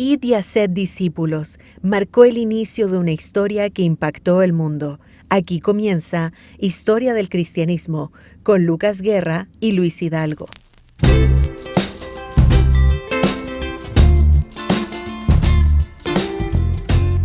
Id y haced discípulos marcó el inicio de una historia que impactó el mundo. Aquí comienza Historia del Cristianismo con Lucas Guerra y Luis Hidalgo.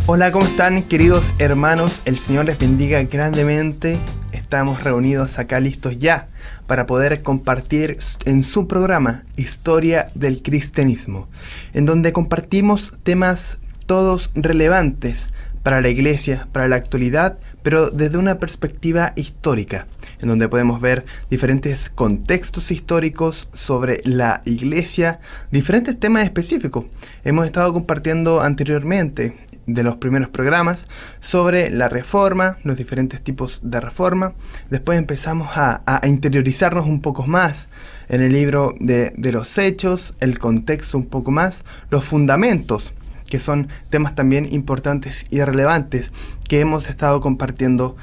Hola, ¿cómo están, queridos hermanos? El Señor les bendiga grandemente. Estamos reunidos acá listos ya para poder compartir en su programa Historia del Cristianismo, en donde compartimos temas todos relevantes para la iglesia, para la actualidad, pero desde una perspectiva histórica, en donde podemos ver diferentes contextos históricos sobre la iglesia, diferentes temas específicos. Hemos estado compartiendo anteriormente de los primeros programas sobre la reforma, los diferentes tipos de reforma. Después empezamos a interiorizarnos un poco más en el libro de los Hechos, el contexto un poco más, los fundamentos, que son temas también importantes y relevantes que hemos estado compartiendo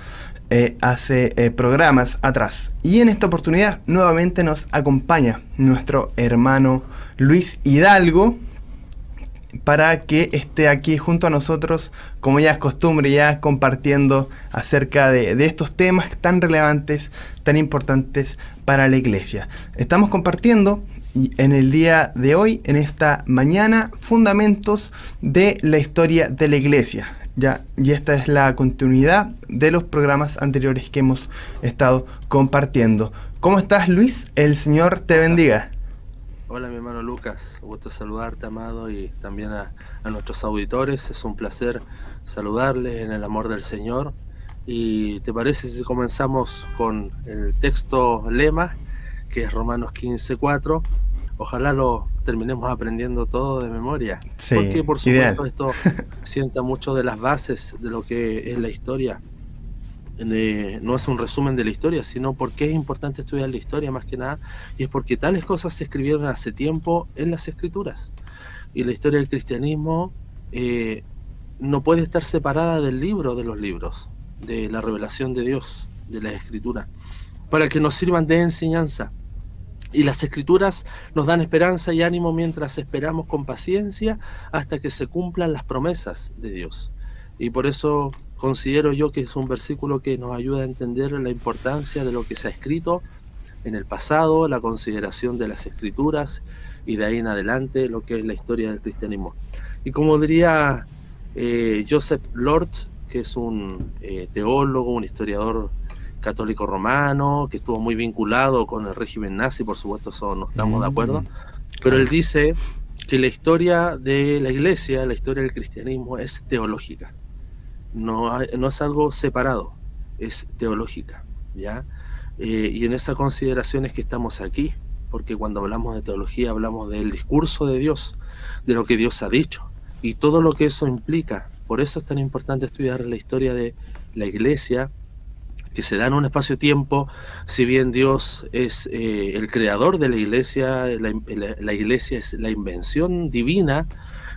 hace programas atrás. Y en esta oportunidad nuevamente nos acompaña nuestro hermano Luis Hidalgo, para que esté aquí junto a nosotros, como ya es costumbre, ya compartiendo acerca de estos temas tan relevantes, tan importantes para la iglesia. Estamos compartiendo en el día de hoy, en esta mañana, fundamentos de la historia de la iglesia. Y esta es la continuidad de los programas anteriores que hemos estado compartiendo. ¿Cómo estás, Luis? El Señor te bendiga. Hola, mi hermano Lucas, gusto saludarte, amado, y también a nuestros auditores. Es un placer saludarles en el amor del Señor. ¿Y te parece si comenzamos con el texto lema, que es Romanos 15:4? Ojalá lo terminemos aprendiendo todo de memoria, sí, porque por supuesto ideal. Esto sienta mucho de las bases de lo que es la historia. No es un resumen de la historia, sino porque es importante estudiar la historia más que nada, y es porque tales cosas se escribieron hace tiempo en las Escrituras. Y la historia del cristianismo no puede estar separada del libro de los libros, de la revelación de Dios, de las Escrituras, para que nos sirvan de enseñanza. Y las Escrituras nos dan esperanza y ánimo mientras esperamos con paciencia hasta que se cumplan las promesas de Dios. Y por eso considero yo que es un versículo que nos ayuda a entender la importancia de lo que se ha escrito en el pasado, la consideración de las Escrituras y de ahí en adelante lo que es la historia del cristianismo. Y como diría Joseph Lord, que es un teólogo, un historiador católico romano, que estuvo muy vinculado con el régimen nazi, por supuesto eso no estamos de acuerdo, pero él dice que la historia de la iglesia, la historia del cristianismo es teológica. No es algo separado, es teológica, ¿ya? Y en esa consideración es que estamos aquí, porque cuando hablamos de teología hablamos del discurso de Dios, de lo que Dios ha dicho, y todo lo que eso implica. Por eso es tan importante estudiar la historia de la iglesia, que se da en un espacio-tiempo. Si bien Dios es el creador de la iglesia, la iglesia es la invención divina,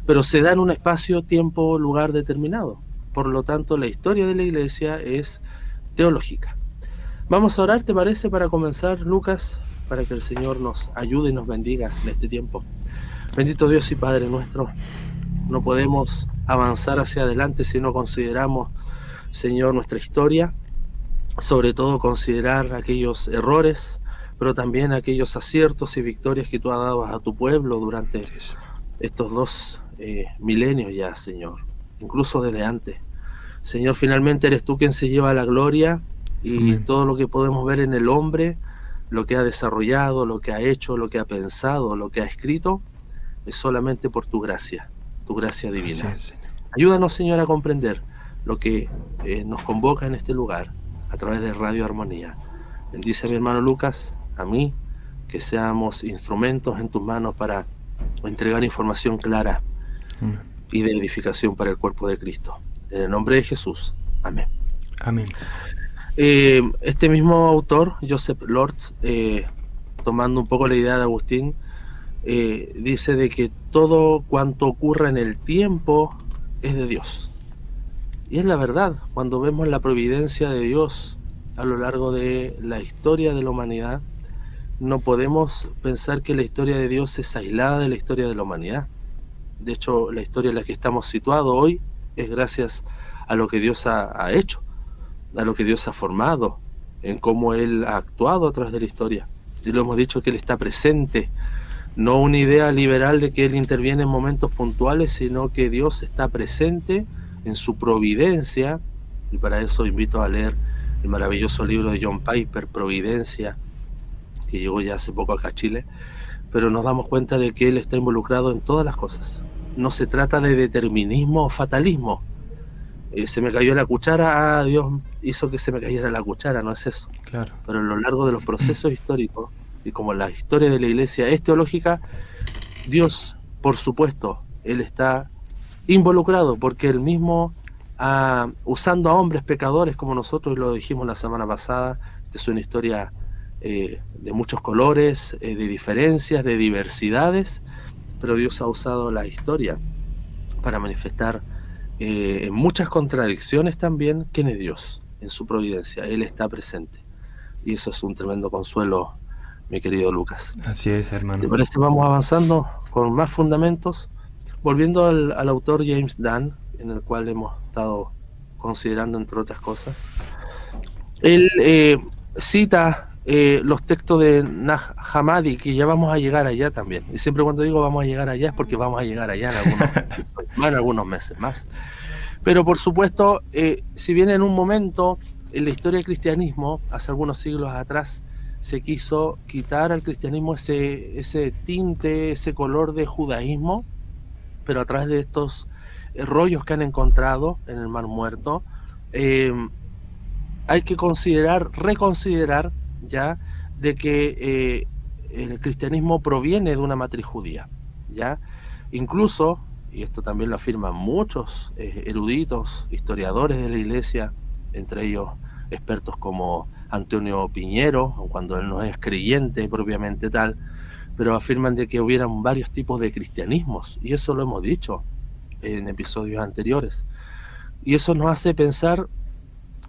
pero se da en un espacio-tiempo, lugar determinado. Por lo tanto, la historia de la iglesia es teológica. Vamos a orar, ¿te parece? Para comenzar, Lucas, para que el Señor nos ayude y nos bendiga en este tiempo. Bendito Dios y Padre nuestro, no podemos avanzar hacia adelante si no consideramos, Señor, nuestra historia, sobre todo considerar aquellos errores, pero también aquellos aciertos y victorias que tú has dado a tu pueblo durante estos 2 milenios ya, Señor, incluso desde antes. Señor, finalmente eres tú quien se lleva la gloria, y todo lo que podemos ver en el hombre, lo que ha desarrollado, lo que ha hecho, lo que ha pensado, lo que ha escrito, es solamente por tu gracia divina. Ayúdanos, Señor, a comprender lo que nos convoca en este lugar a través de Radio Armonía. Bendice a mi hermano Lucas, a mí, que seamos instrumentos en tus manos para entregar información clara y de edificación para el cuerpo de Cristo. En el nombre de Jesús. Amén. Amén. Este mismo autor, Joseph Lord, tomando un poco la idea de Agustín, dice de que todo cuanto ocurre en el tiempo es de Dios. Y es la verdad. Cuando vemos la providencia de Dios a lo largo de la historia de la humanidad, no podemos pensar que la historia de Dios es aislada de la historia de la humanidad. De hecho, la historia en la que estamos situados hoy es gracias a lo que Dios ha hecho, a lo que Dios ha formado, en cómo Él ha actuado a través de la historia. Y lo hemos dicho que Él está presente, no una idea liberal de que Él interviene en momentos puntuales, sino que Dios está presente en su providencia, y para eso invito a leer el maravilloso libro de John Piper, Providencia, que llegó ya hace poco acá a Chile, pero nos damos cuenta de que Él está involucrado en todas las cosas. No se trata de determinismo o fatalismo. Se me cayó la cuchara, Dios hizo que se me cayera la cuchara, no es eso. Claro. Pero a lo largo de los procesos históricos, y como la historia de la iglesia es teológica, Dios, por supuesto, Él está involucrado, porque Él mismo, usando a hombres pecadores como nosotros, y lo dijimos la semana pasada, esta es una historia de muchos colores, de diferencias, de diversidades, pero Dios ha usado la historia para manifestar en muchas contradicciones también quién es Dios en su providencia. Él está presente, y eso es un tremendo consuelo, mi querido Lucas. Así es, hermano. ¿Te parece? Vamos avanzando con más fundamentos, volviendo al autor James Dunn, en el cual hemos estado considerando entre otras cosas. Él cita los textos de Nag Hammadi, que ya vamos a llegar allá también. Y siempre cuando digo vamos a llegar allá es porque vamos a llegar allá en algunos meses más. Pero por supuesto, si bien en un momento en la historia del cristianismo, hace algunos siglos atrás, se quiso quitar al cristianismo ese tinte, ese color de judaísmo, pero a través de estos rollos que han encontrado en el Mar Muerto, hay que reconsiderar ya de que el cristianismo proviene de una matriz judía, ya incluso, y esto también lo afirman muchos eruditos, historiadores de la iglesia, entre ellos expertos como Antonio Piñero, cuando él no es creyente propiamente tal, pero afirman de que hubieran varios tipos de cristianismos, y eso lo hemos dicho en episodios anteriores, y eso nos hace pensar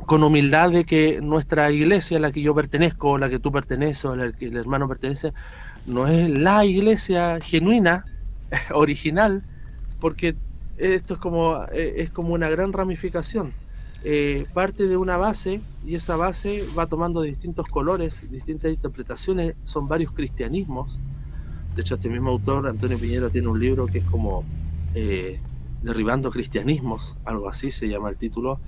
con humildad de que nuestra iglesia, a la que yo pertenezco, o la que tú perteneces, o la que el hermano pertenece, no es la iglesia genuina, original, porque esto es como una gran ramificación. Parte de una base, y esa base va tomando distintos colores, distintas interpretaciones, son varios cristianismos. De hecho, este mismo autor, Antonio Piñero, tiene un libro que es como Derribando Cristianismos, algo así se llama el título,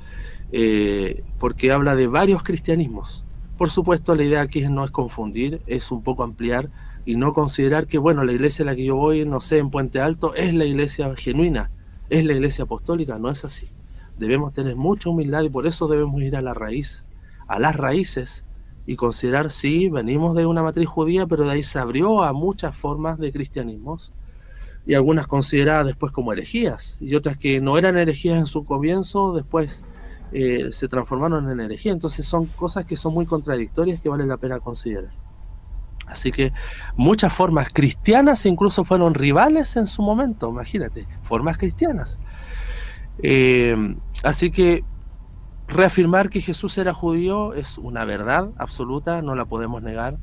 porque habla de varios cristianismos. Por supuesto, la idea aquí no es confundir, es un poco ampliar y no considerar que, bueno, la iglesia a la que yo voy, no sé, en Puente Alto, es la iglesia genuina, es la iglesia apostólica. No es así. Debemos tener mucha humildad, y por eso debemos ir a la raíz, a las raíces, y considerar, sí, venimos de una matriz judía, pero de ahí se abrió a muchas formas de cristianismos, y algunas consideradas después como herejías, y otras que no eran herejías en su comienzo, después se transformaron en herejía. Entonces son cosas que son muy contradictorias, que vale la pena considerar. Así que muchas formas cristianas incluso fueron rivales en su momento, imagínate, formas cristianas. Así que reafirmar que Jesús era judío es una verdad absoluta, no la podemos negar,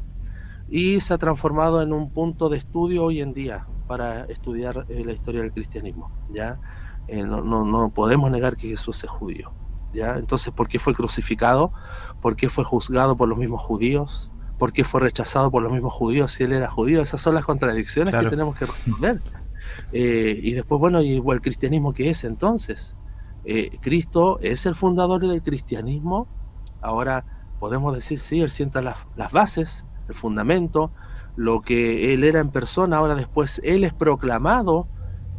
y se ha transformado en un punto de estudio hoy en día para estudiar la historia del cristianismo, ¿ya? No podemos negar que Jesús es judío, ¿ya? Entonces, ¿por qué fue crucificado? ¿Por qué fue juzgado por los mismos judíos? ¿Por qué fue rechazado por los mismos judíos si él era judío? Esas son las contradicciones, claro, que tenemos que resolver. Y después, bueno, ¿y el cristianismo qué es entonces? Cristo es el fundador del cristianismo. Ahora podemos decir, sí, él sienta las bases, el fundamento, lo que él era en persona. Ahora después él es proclamado,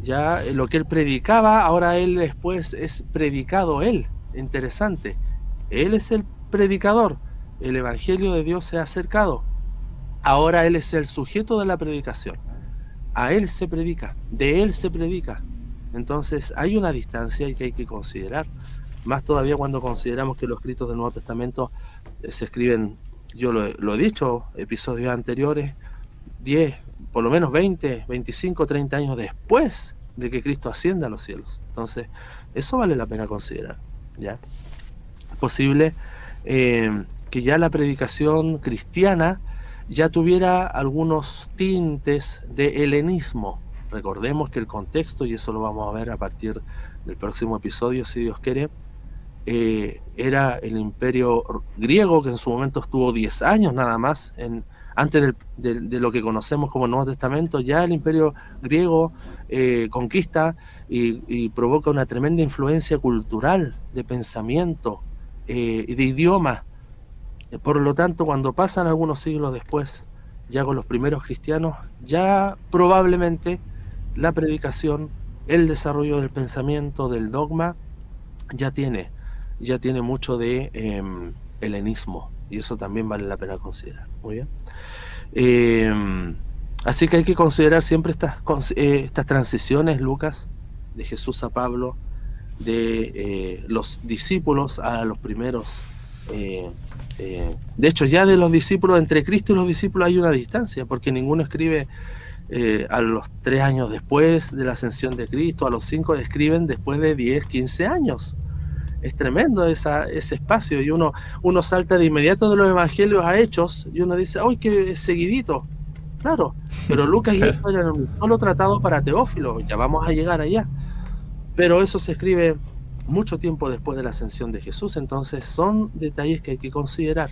ya lo que él predicaba, ahora él después es predicado él. Interesante, él es el predicador, el evangelio de Dios se ha acercado, ahora él es el sujeto de la predicación, a él se predica, de él se predica. Entonces hay una distancia que hay que considerar, más todavía cuando consideramos que los escritos del Nuevo Testamento se escriben, yo lo he dicho, episodios anteriores, 10, por lo menos 20, 25, 30 años después de que Cristo ascienda a los cielos. Entonces eso vale la pena considerar, ¿ya? Es posible que ya la predicación cristiana ya tuviera algunos tintes de helenismo, Recordemos que el contexto, y eso lo vamos a ver a partir del próximo episodio, si Dios quiere, era el imperio griego, que en su momento estuvo 10 años nada más, antes de lo que conocemos como Nuevo Testamento. Ya el imperio griego conquista y provoca una tremenda influencia cultural, de pensamiento y de idioma. Por lo tanto, cuando pasan algunos siglos después, ya con los primeros cristianos, ya probablemente la predicación, el desarrollo del pensamiento, del dogma, ya tiene mucho de helenismo, y eso también vale la pena considerar. Muy bien. Así que hay que considerar siempre estas transiciones, Lucas, de Jesús a Pablo, de los discípulos a los primeros. De hecho, ya de los discípulos, entre Cristo y los discípulos hay una distancia, porque ninguno escribe a los 3 años después de la ascensión de Cristo, a los 5 escriben después de 10, 15 años. Es tremendo ese espacio, y uno salta de inmediato de los evangelios a Hechos, y uno dice, ¡ay, qué seguidito! Claro, pero Lucas y Hechos eran un solo tratado para Teófilo, ya vamos a llegar allá. Pero eso se escribe mucho tiempo después de la ascensión de Jesús, entonces son detalles que hay que considerar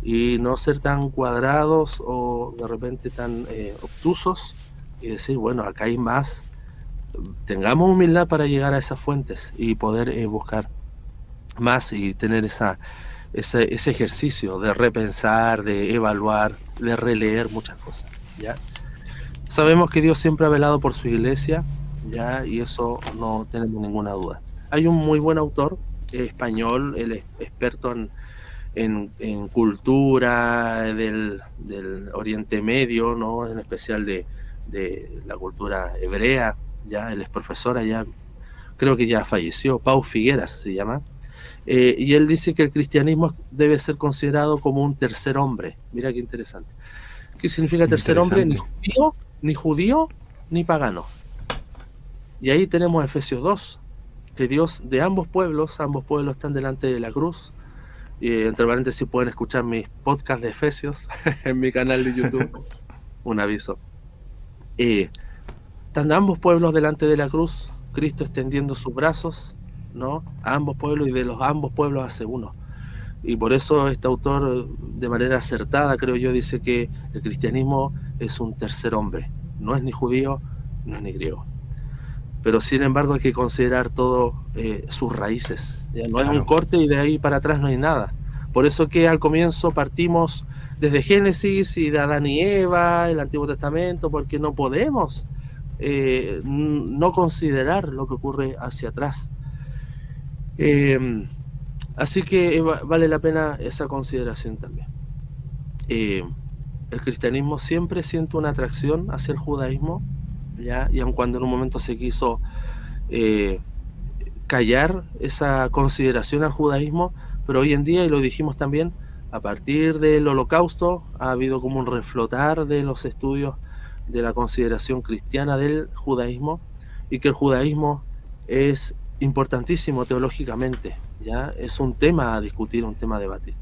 y no ser tan cuadrados o de repente tan obtusos, y decir, bueno, acá hay más. Tengamos humildad para llegar a esas fuentes y poder buscar más y tener ese ejercicio de repensar, de evaluar, de releer muchas cosas, ¿ya? Sabemos que Dios siempre ha velado por su iglesia, ¿ya? Y eso no tenemos ninguna duda. Hay un muy buen autor español, él es experto en cultura del Oriente Medio, ¿no? En especial de la cultura hebrea, ya. Él es profesor allá, creo que ya falleció, Pau Figueras se llama, y él dice que el cristianismo debe ser considerado como un tercer hombre. Mira qué interesante. ¿Qué significa tercer hombre? Ni judío, ni pagano. Y ahí tenemos Efesios 2, que Dios de ambos pueblos están delante de la cruz. Y entre paréntesis pueden escuchar mis podcasts de Efesios en mi canal de YouTube. Un aviso. Están ambos pueblos delante de la cruz, Cristo extendiendo sus brazos, ¿no?, a ambos pueblos, y de los ambos pueblos hace uno. Y por eso este autor, de manera acertada, creo yo, dice que el cristianismo es un tercer hombre. No es ni judío, no es ni griego. Pero sin embargo hay que considerar todo sus raíces. ¿Ya? No es un corte y de ahí para atrás no hay nada. Por eso que al comienzo partimos desde Génesis y de Adán y Eva, el Antiguo Testamento, porque no podemos no considerar lo que ocurre hacia atrás. Así que vale la pena esa consideración también. El cristianismo siempre siente una atracción hacia el judaísmo, ¿ya? Y aun cuando en un momento se quiso callar esa consideración al judaísmo, pero hoy en día, y lo dijimos también, a partir del Holocausto ha habido como un reflotar de los estudios de la consideración cristiana del judaísmo, y que el judaísmo es importantísimo teológicamente, ¿ya? Es un tema a discutir, un tema a debatir.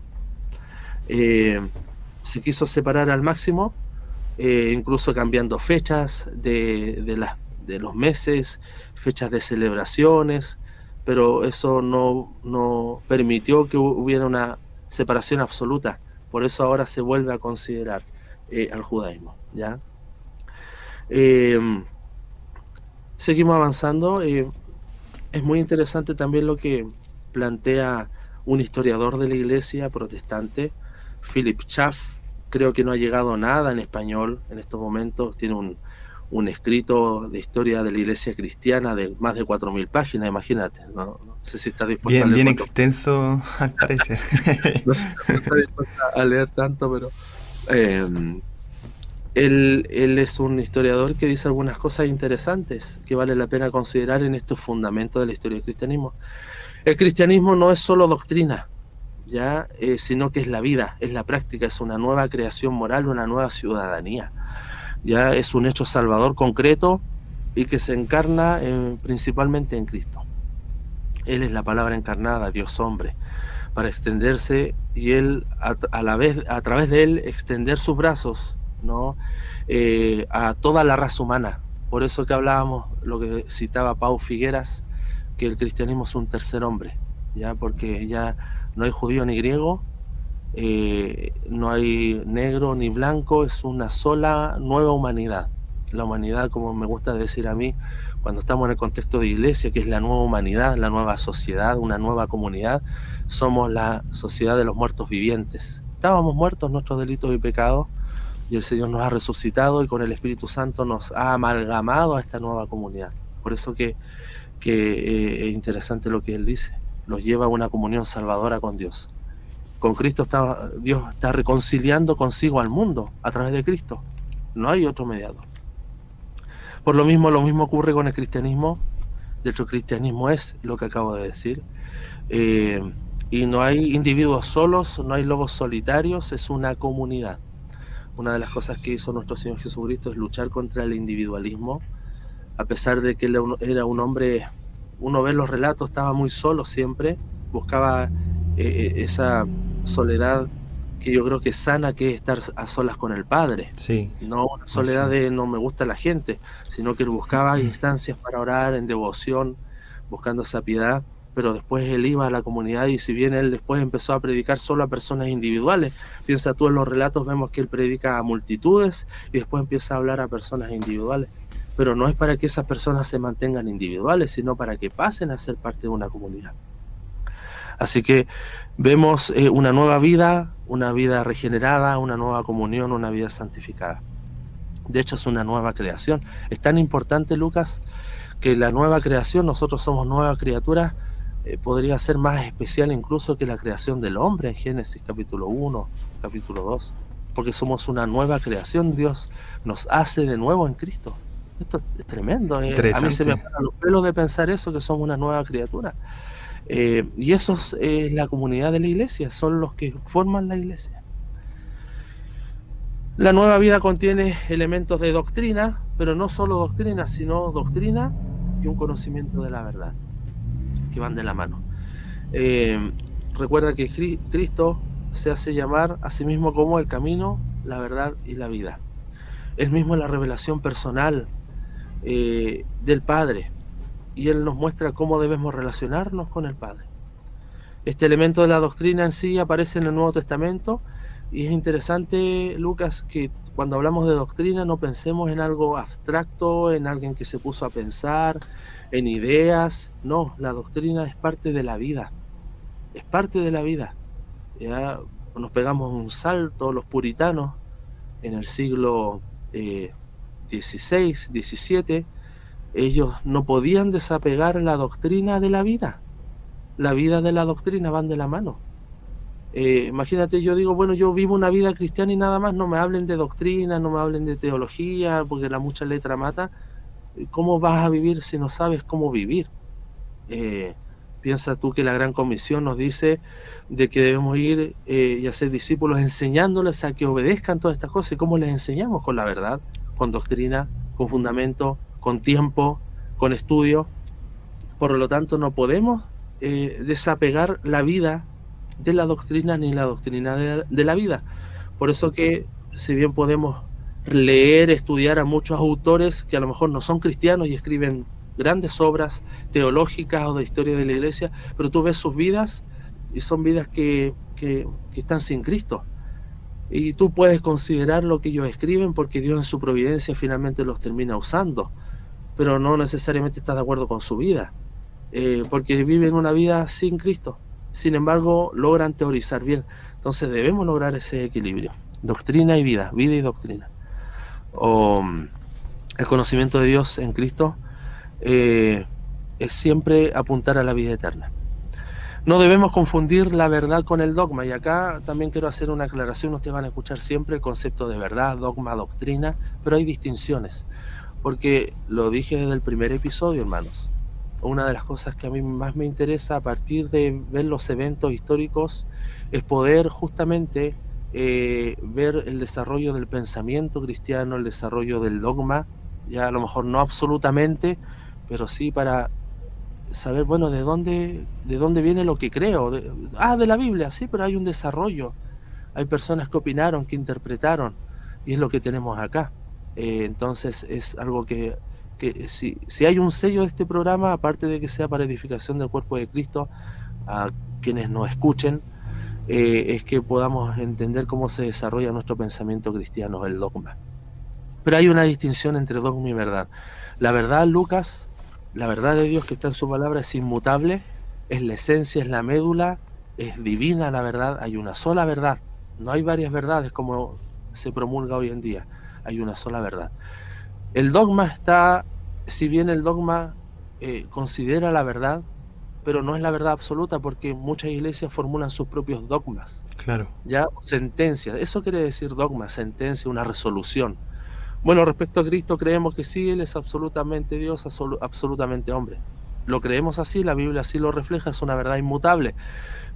Se quiso separar al máximo, incluso cambiando fechas de los meses, fechas de celebraciones, pero eso no permitió que hubiera una separación absoluta. Por eso ahora se vuelve a considerar al judaísmo, ¿ya? Seguimos avanzando. Es muy interesante también lo que plantea un historiador de la iglesia protestante, Philip Schaff. Creo que no ha llegado nada en español en estos momentos. Tiene un escrito de historia de la iglesia cristiana de más de 4.000 páginas, imagínate. No sé si está dispuesto a leer. Bien extenso, al parecer. No sé si está dispuesto a leer tanto, pero él es un historiador que dice algunas cosas interesantes que vale la pena considerar en estos fundamentos de la historia del cristianismo. El cristianismo no es solo doctrina, ¿ya? Sino que es la vida, es la práctica, es una nueva creación moral, una nueva ciudadanía. Ya es un hecho salvador concreto y que se encarna principalmente en Cristo. Él es la palabra encarnada, Dios hombre, para extenderse, y él a través de él extender sus brazos, ¿no?, a toda la raza humana, Por eso que hablábamos, lo que citaba Pau Figueras, que el cristianismo es un tercer hombre, ya, porque ya no hay judío ni griego, no hay negro ni blanco, es una sola nueva humanidad. La humanidad, como me gusta decir a mí, cuando estamos en el contexto de iglesia, que es la nueva humanidad, la nueva sociedad, una nueva comunidad, somos la sociedad de los muertos vivientes. Estábamos muertos en nuestros delitos y pecados, y el Señor nos ha resucitado y con el Espíritu Santo nos ha amalgamado a esta nueva comunidad. Por eso que es interesante lo que Él dice, los lleva a una comunión salvadora con Dios. Con Cristo Dios está reconciliando consigo al mundo a través de Cristo. No hay otro mediador. Por lo mismo ocurre con el cristianismo. De hecho, el cristianismo es lo que acabo de decir. Y no hay individuos solos, no hay lobos solitarios, es una comunidad. Una de las cosas que hizo nuestro Señor Jesucristo es luchar contra el individualismo. A pesar de que Él era un hombre, uno ve los relatos, estaba muy solo siempre, buscaba esa soledad que yo creo que es sana, que es estar a solas con el Padre. Sí. No una soledad de no me gusta la gente, sino que Él buscaba instancias para orar en devoción, buscando esa piedad, pero después Él iba a la comunidad, y si bien Él después empezó a predicar solo a personas individuales, piensa tú en los relatos, vemos que Él predica a multitudes y después empieza a hablar a personas individuales, pero no es para que esas personas se mantengan individuales, sino para que pasen a ser parte de una comunidad. Así que vemos una nueva vida, una vida regenerada, una nueva comunión, una vida santificada. De hecho, es una nueva creación. Es tan importante, Lucas, que la nueva creación, nosotros somos nuevas criaturas, podría ser más especial incluso que la creación del hombre en Génesis capítulo 1, capítulo 2, porque somos una nueva creación. Dios nos hace de nuevo en Cristo. Esto es tremendo. A mí se me paran los pelos de pensar eso, que somos una nueva criatura. Y eso es la comunidad de la iglesia, son los que forman la iglesia. La nueva vida contiene elementos de doctrina, pero no solo doctrina, sino doctrina y un conocimiento de la verdad, que van de la mano. Recuerda que Cristo se hace llamar a sí mismo como el camino, la verdad y la vida. Él mismo es la revelación personal del Padre, y Él nos muestra cómo debemos relacionarnos con el Padre. Este elemento de la doctrina en sí aparece en el Nuevo Testamento, y es interesante, Lucas, que cuando hablamos de doctrina no pensemos en algo abstracto, en alguien que se puso a pensar, en ideas. No, la doctrina es parte de la vida, es parte de la vida. Ya nos pegamos un salto, los puritanos en el siglo XVI, XVII, ellos no podían desapegar la doctrina de la vida. La vida de la doctrina van de la mano. Imagínate, yo digo, bueno, yo vivo una vida cristiana y nada más, no me hablen de doctrina, no me hablen de teología, porque la mucha letra mata. ¿Cómo vas a vivir si no sabes cómo vivir? Piensa tú que la Gran Comisión nos dice de que debemos ir y hacer discípulos enseñándoles a que obedezcan todas estas cosas. ¿Y cómo les enseñamos? Con la verdad, con doctrina, con fundamento, con tiempo, con estudio. Por lo tanto, no podemos desapegar la vida de la doctrina ni la doctrina de la vida. Por eso que, si bien podemos leer, estudiar a muchos autores que a lo mejor no son cristianos y escriben grandes obras teológicas o de historia de la iglesia, pero tú ves sus vidas y son vidas que están sin Cristo. Y tú puedes considerar lo que ellos escriben porque Dios en su providencia finalmente los termina usando, pero no necesariamente estás de acuerdo con su vida, porque viven una vida sin Cristo. Sin embargo, logran teorizar bien. Entonces debemos lograr ese equilibrio, doctrina y vida, vida y doctrina. El conocimiento de Dios en Cristo es siempre apuntar a la vida eterna. No debemos confundir la verdad con el dogma, y acá también quiero hacer una aclaración. Ustedes van a escuchar siempre el concepto de verdad, dogma, doctrina, pero hay distinciones, porque lo dije desde el primer episodio, hermanos. Una de las cosas que a mí más me interesa a partir de ver los eventos históricos es poder justamente ver el desarrollo del pensamiento cristiano, el desarrollo del dogma, ya a lo mejor no absolutamente, pero sí para saber, bueno, de dónde viene lo que creo. De la Biblia, sí, pero hay un desarrollo. Hay personas que opinaron, que interpretaron, y es lo que tenemos acá. Entonces es algo que que si hay un sello de este programa, aparte de que sea para edificación del cuerpo de Cristo, a quienes nos escuchen, es que podamos entender cómo se desarrolla nuestro pensamiento cristiano, el dogma. Pero hay una distinción entre dogma y verdad. La verdad, Lucas, la verdad de Dios que está en su palabra es inmutable, es la esencia, es la médula, es divina la verdad, hay una sola verdad. No hay varias verdades como se promulga hoy en día, hay una sola verdad. El dogma está, si bien el dogma considera la verdad, pero no es la verdad absoluta, porque muchas iglesias formulan sus propios dogmas, Claro. ya sentencias. Eso quiere decir dogma, sentencia, una resolución. Bueno, respecto a Cristo creemos que sí, Él es absolutamente Dios, absolutamente hombre. Lo creemos así, la Biblia así lo refleja, es una verdad inmutable,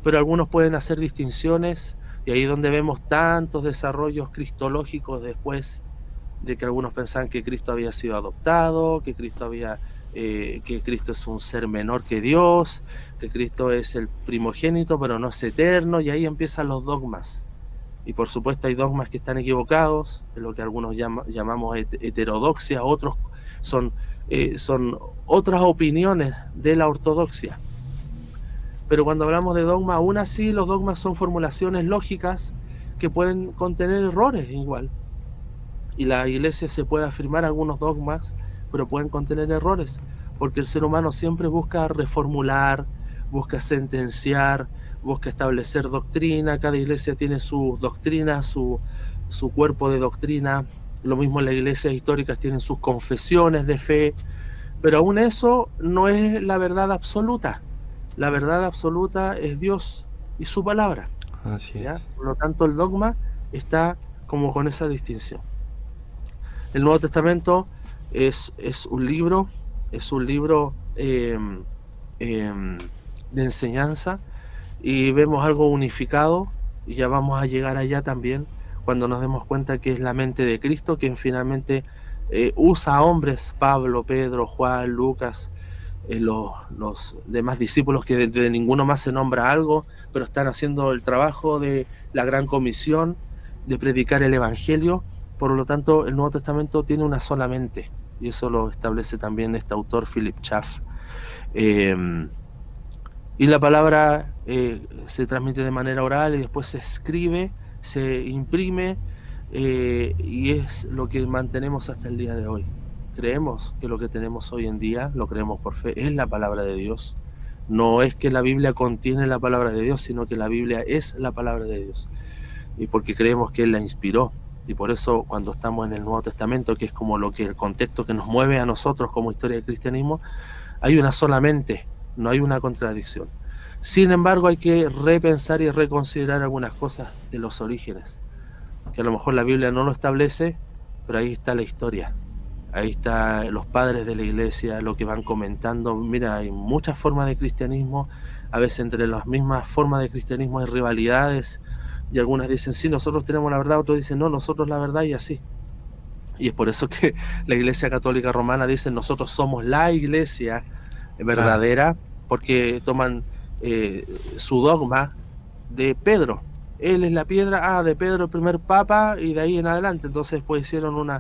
pero algunos pueden hacer distinciones, y ahí es donde vemos tantos desarrollos cristológicos después de que algunos pensaban que Cristo había sido adoptado, que Cristo es un ser menor que Dios, que Cristo es el primogénito pero no es eterno, y ahí empiezan los dogmas. Y por supuesto hay dogmas que están equivocados, es lo que algunos llamamos heterodoxia, otros son otras opiniones de la ortodoxia. Pero cuando hablamos de dogma, aún así los dogmas son formulaciones lógicas que pueden contener errores igual. Y la iglesia se puede afirmar algunos dogmas, pero pueden contener errores, porque el ser humano siempre busca reformular, busca sentenciar, busca establecer doctrina. Cada iglesia tiene sus doctrinas, su cuerpo de doctrina. Lo mismo las iglesias históricas tienen sus confesiones de fe, pero aún eso no es la verdad absoluta. La verdad absoluta es Dios y su palabra. Así ¿Ya? es. Por lo tanto, el dogma está como con esa distinción. El Nuevo Testamento es un libro de enseñanza, y vemos algo unificado, y ya vamos a llegar allá también cuando nos demos cuenta que es la mente de Cristo quien finalmente usa a hombres, Pablo, Pedro, Juan, Lucas, los demás discípulos, que de ninguno más se nombra algo, pero están haciendo el trabajo de la gran comisión de predicar el evangelio. Por lo tanto, el Nuevo Testamento tiene una sola mente, y eso lo establece también este autor, Philip Schaff. Y la palabra se transmite de manera oral y después se escribe, se imprime, y es lo que mantenemos hasta el día de hoy. Creemos que lo que tenemos hoy en día, lo creemos por fe, es la palabra de Dios. No es que la Biblia contiene la palabra de Dios, sino que la Biblia es la palabra de Dios. Y porque creemos que Él la inspiró. Y por eso cuando estamos en el Nuevo Testamento, que es como el contexto que nos mueve a nosotros como historia del cristianismo, hay una sola mente, no hay una contradicción. Sin embargo, hay que repensar y reconsiderar algunas cosas de los orígenes, que a lo mejor la Biblia no lo establece, pero ahí está la historia. Ahí están los padres de la iglesia, lo que van comentando. Mira, hay muchas formas de cristianismo, a veces entre las mismas formas de cristianismo hay rivalidades, y algunas dicen, sí, nosotros tenemos la verdad, otros dicen, no, nosotros la verdad, y así. Y es por eso que la Iglesia Católica Romana dice, nosotros somos la iglesia verdadera, porque toman su dogma de Pedro. Él es la piedra, de Pedro el primer papa, y de ahí en adelante. Entonces pues hicieron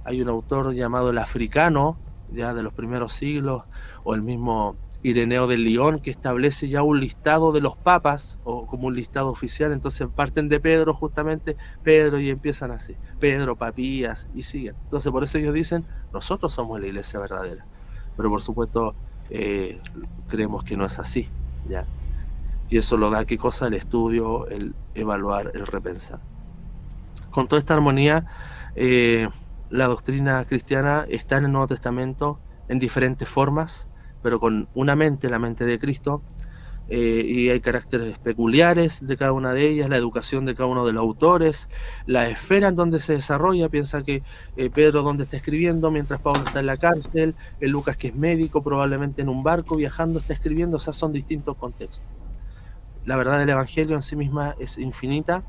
hay un autor llamado el Africano, ya de los primeros siglos, o el mismo Ireneo de Lyon, que establece ya un listado de los papas, o como un listado oficial. Entonces parten de Pedro, justamente Pedro, y empiezan así, Pedro, Papías, y siguen. Entonces por eso ellos dicen, nosotros somos la iglesia verdadera. Pero por supuesto creemos que no es así, ¿ya? Y eso lo da, ¿qué cosa? El estudio, el evaluar, el repensar. Con toda esta armonía, la doctrina cristiana está en el Nuevo Testamento en diferentes formas, pero con una mente, la mente de Cristo, y hay caracteres peculiares de cada una de ellas, la educación de cada uno de los autores, la esfera en donde se desarrolla. Piensa que Pedro donde está escribiendo, mientras Pablo está en la cárcel, Lucas, que es médico, probablemente en un barco viajando, está escribiendo. O sea, son distintos contextos. La verdad del Evangelio en sí misma es infinita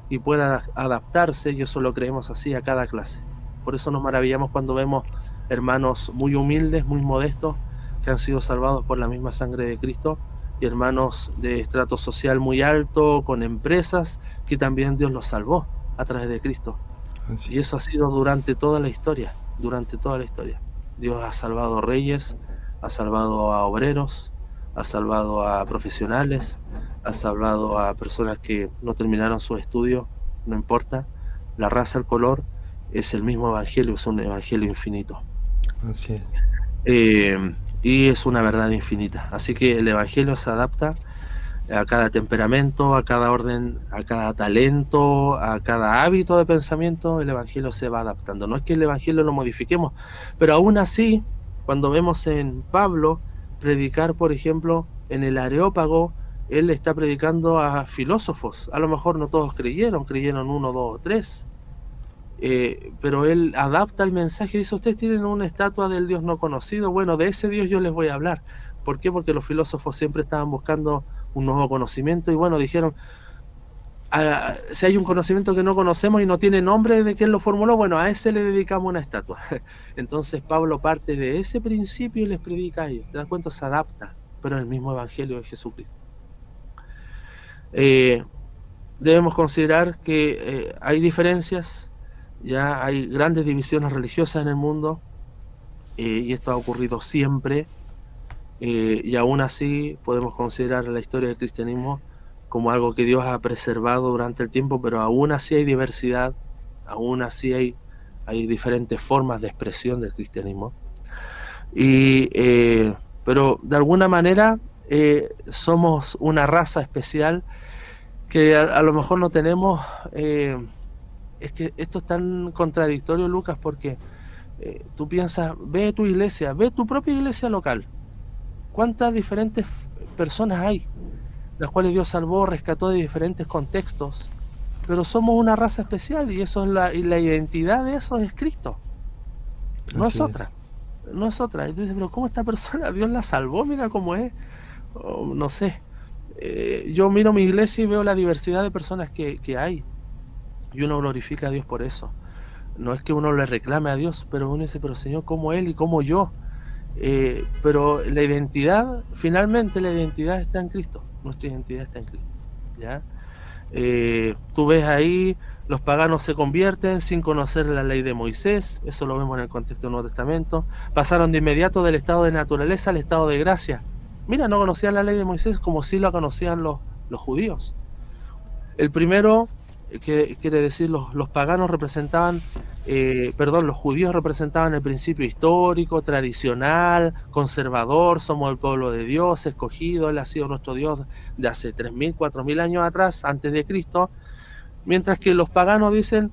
y puede adaptarse, y eso lo creemos así, a cada clase. Por eso nos maravillamos cuando vemos hermanos muy humildes, muy modestos, que han sido salvados por la misma sangre de Cristo, y hermanos de estrato social muy alto, con empresas, que también Dios los salvó a través de Cristo. Y eso ha sido durante toda la historia. durante toda la historia. Dios ha salvado reyes, ha salvado a obreros, ha salvado a profesionales, ha salvado a personas que no terminaron sus estudios, no importa, la raza, el color, es el mismo evangelio, es un evangelio infinito. Así es. Y es una verdad infinita. Así que el evangelio se adapta a cada temperamento, a cada orden, a cada talento, a cada hábito de pensamiento. El evangelio se va adaptando. No es que el evangelio lo modifiquemos, pero aún así, cuando vemos en Pablo predicar, por ejemplo, en el Areópago, él está predicando a filósofos. A lo mejor no todos creyeron 1, 2 o 3. Pero él adapta el mensaje y dice: ustedes tienen una estatua del Dios no conocido, bueno, de ese Dios yo les voy a hablar. ¿Por qué? Porque los filósofos siempre estaban buscando un nuevo conocimiento y bueno, dijeron, si hay un conocimiento que no conocemos y no tiene nombre de quién lo formuló, bueno, a ese le dedicamos una estatua. Entonces Pablo parte de ese principio y les predica a ellos. ¿Te das cuenta? Se adapta, pero es el mismo evangelio de Jesucristo. Debemos considerar que hay diferencias. Ya hay grandes divisiones religiosas en el mundo, y esto ha ocurrido siempre, y aún así podemos considerar la historia del cristianismo como algo que Dios ha preservado durante el tiempo, pero aún así hay diversidad, aún así hay diferentes formas de expresión del cristianismo. Pero de alguna manera somos una raza especial que a lo mejor no tenemos... Es que esto es tan contradictorio, Lucas, porque tú piensas, ve tu iglesia, ve tu propia iglesia local. ¿Cuántas diferentes personas hay? Las cuales Dios salvó, rescató de diferentes contextos. Pero somos una raza especial y eso es y la identidad de eso es Cristo. No es otra. No es otra. Y tú dices, pero ¿cómo esta persona? Dios la salvó, mira cómo es. No sé. Yo miro mi iglesia y veo la diversidad de personas que hay. Y uno glorifica a Dios por eso. No es que uno le reclame a Dios, pero uno dice, pero Señor, ¿cómo Él y cómo yo? Pero la identidad, finalmente la identidad está en Cristo. Nuestra identidad está en Cristo. ¿Ya? Tú ves ahí, los paganos se convierten sin conocer la ley de Moisés. Eso lo vemos en el contexto del Nuevo Testamento. Pasaron de inmediato del estado de naturaleza al estado de gracia. Mira, no conocían la ley de Moisés como sí lo conocían los judíos. El primero... que quiere decir los paganos representaban, los judíos representaban el principio histórico, tradicional, conservador, somos el pueblo de Dios, escogido, Él ha sido nuestro Dios de hace 3.000, 4.000 años atrás, antes de Cristo, mientras que los paganos dicen,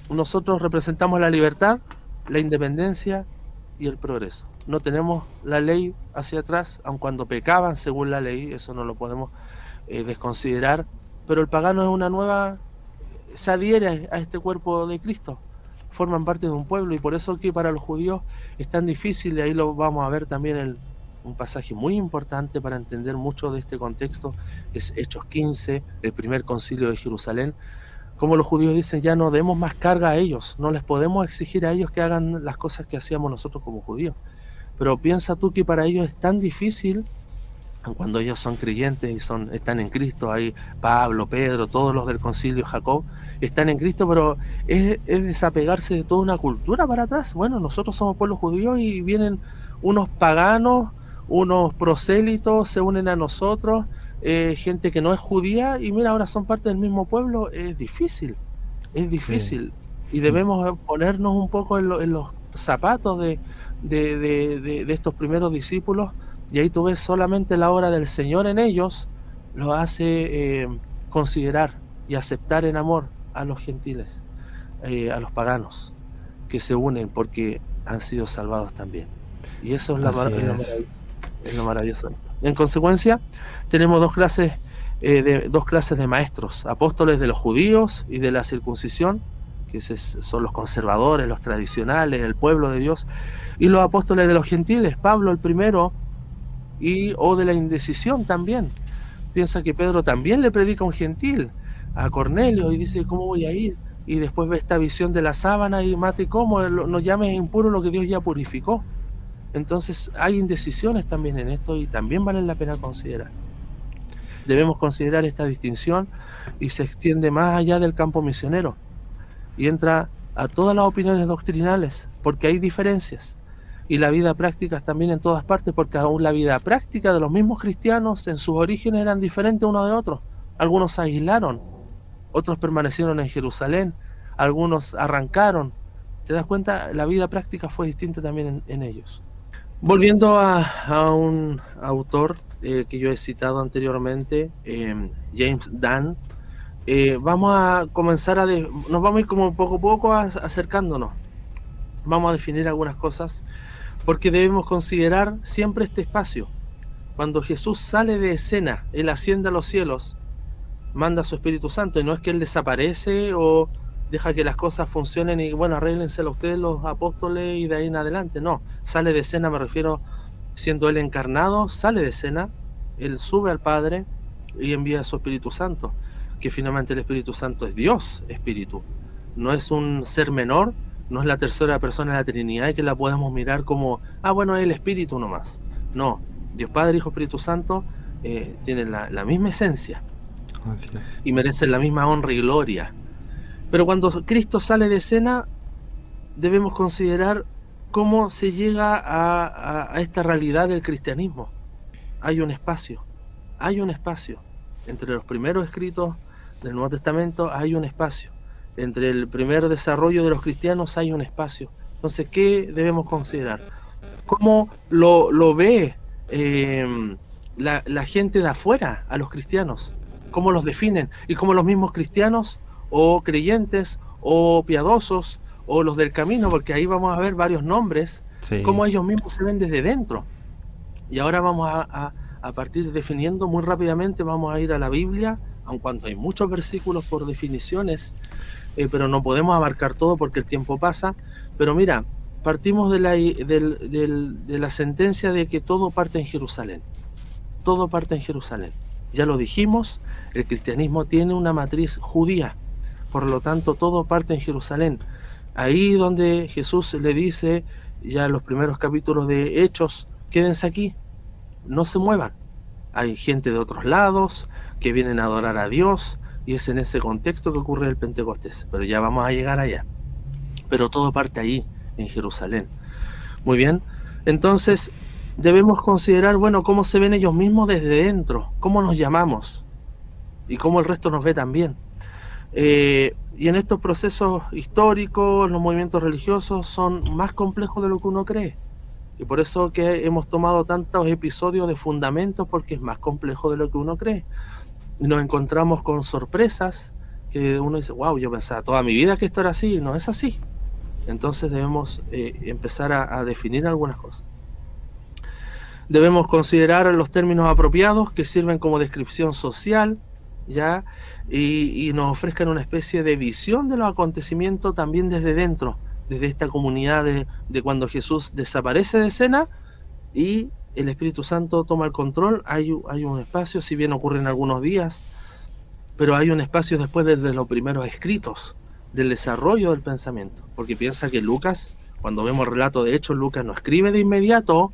nosotros representamos la libertad, la independencia y el progreso. No tenemos la ley hacia atrás, aun cuando pecaban según la ley, eso no lo podemos desconsiderar. Pero el pagano es una nueva, se adhiere a este cuerpo de Cristo, forman parte de un pueblo y por eso que para los judíos es tan difícil, y ahí lo vamos a ver también un pasaje muy importante para entender mucho de este contexto, es Hechos 15, el primer concilio de Jerusalén, como los judíos dicen, ya no demos más carga a ellos, no les podemos exigir a ellos que hagan las cosas que hacíamos nosotros como judíos, pero piensa tú que para ellos es tan difícil. Cuando ellos son creyentes y están en Cristo, ahí Pablo, Pedro, todos los del concilio Jacob, están en Cristo, pero es desapegarse de toda una cultura para atrás. Bueno, nosotros somos pueblo judío y vienen unos paganos, unos prosélitos, se unen a nosotros, gente que no es judía, y mira, ahora son parte del mismo pueblo. Es difícil. Sí. Y debemos ponernos un poco en los zapatos de estos primeros discípulos. Y ahí tú ves solamente la obra del Señor en ellos, lo hace considerar y aceptar en amor a los gentiles, a los paganos, que se unen porque han sido salvados también. Y eso es lo maravilloso. En consecuencia, tenemos dos clases de maestros, apóstoles de los judíos y de la circuncisión, que son los conservadores, los tradicionales, el pueblo de Dios, y los apóstoles de los gentiles, Pablo el primero, o de la indecisión también. Piensa que Pedro también le predica a un gentil, a Cornelio, y dice, ¿cómo voy a ir? Y después ve esta visión de la sábana y mate, ¿cómo? No llames impuro lo que Dios ya purificó. Entonces hay indecisiones también en esto y también vale la pena considerar. Debemos considerar esta distinción y se extiende más allá del campo misionero y entra a todas las opiniones doctrinales, porque hay diferencias. Y la vida práctica también en todas partes, porque aún la vida práctica de los mismos cristianos en sus orígenes eran diferentes uno de otro. Algunos se aislaron, otros permanecieron en Jerusalén, algunos arrancaron. ¿Te das cuenta? La vida práctica fue distinta también en ellos. Volviendo a un autor que yo he citado anteriormente, James Dunn, vamos a comenzar nos vamos a ir como poco a poco acercándonos. Vamos a definir algunas cosas, porque debemos considerar siempre este espacio. Cuando Jesús sale de escena, Él asciende a los cielos, manda a su Espíritu Santo, y no es que Él desaparece o deja que las cosas funcionen y bueno, arréglenselo ustedes los apóstoles y de ahí en adelante. No, sale de escena, me refiero, siendo Él encarnado, sale de escena, Él sube al Padre y envía a su Espíritu Santo, que finalmente el Espíritu Santo es Dios Espíritu, no es un ser menor, no es la tercera persona de la Trinidad y que la podemos mirar como, bueno, el Espíritu nomás. No, Dios Padre, Hijo, Espíritu Santo tienen la misma esencia. Así es. Y merecen la misma honra y gloria. Pero cuando Cristo sale de escena, debemos considerar cómo se llega a esta realidad del cristianismo. Hay un espacio entre los primeros escritos del Nuevo Testamento, hay un espacio. Entre el primer desarrollo de los cristianos hay un espacio. Entonces, ¿qué debemos considerar? ¿Cómo lo ve la gente de afuera a los cristianos? ¿Cómo los definen? Y cómo los mismos cristianos o creyentes o piadosos o los del camino, porque ahí vamos a ver varios nombres, Sí. cómo ellos mismos se ven desde dentro. Y ahora vamos a partir definiendo muy rápidamente, vamos a ir a la Biblia, aun cuando hay muchos versículos por definiciones, pero no podemos abarcar todo porque el tiempo pasa. Pero mira, partimos de la sentencia de que todo parte en Jerusalén. Todo parte en Jerusalén. Ya lo dijimos, el cristianismo tiene una matriz judía, por lo tanto todo parte en Jerusalén. Ahí donde Jesús le dice, ya en los primeros capítulos de Hechos, quédense aquí, no se muevan. Hay gente de otros lados que vienen a adorar a Dios, y es en ese contexto que ocurre el Pentecostés, pero ya vamos a llegar allá. Pero todo parte ahí, en Jerusalén. Muy bien, entonces debemos considerar, bueno, cómo se ven ellos mismos desde dentro, cómo nos llamamos y cómo el resto nos ve también. Y en estos procesos históricos, los movimientos religiosos son más complejos de lo que uno cree. Y por eso que hemos tomado tantos episodios de fundamentos, porque es más complejo de lo que uno cree. Y nos encontramos con sorpresas que uno dice, wow, yo pensaba toda mi vida que esto era así, y no es así. Entonces debemos empezar a definir algunas cosas. Debemos considerar los términos apropiados que sirven como descripción social, ¿ya? Y nos ofrezcan una especie de visión de los acontecimientos también desde dentro, desde esta comunidad de cuando Jesús desaparece de escena y el Espíritu Santo toma el control. Hay un espacio, si bien ocurre en algunos días, pero hay un espacio después desde los primeros escritos, del desarrollo del pensamiento, porque piensa que Lucas, cuando vemos el relato de Hechos, Lucas no escribe de inmediato,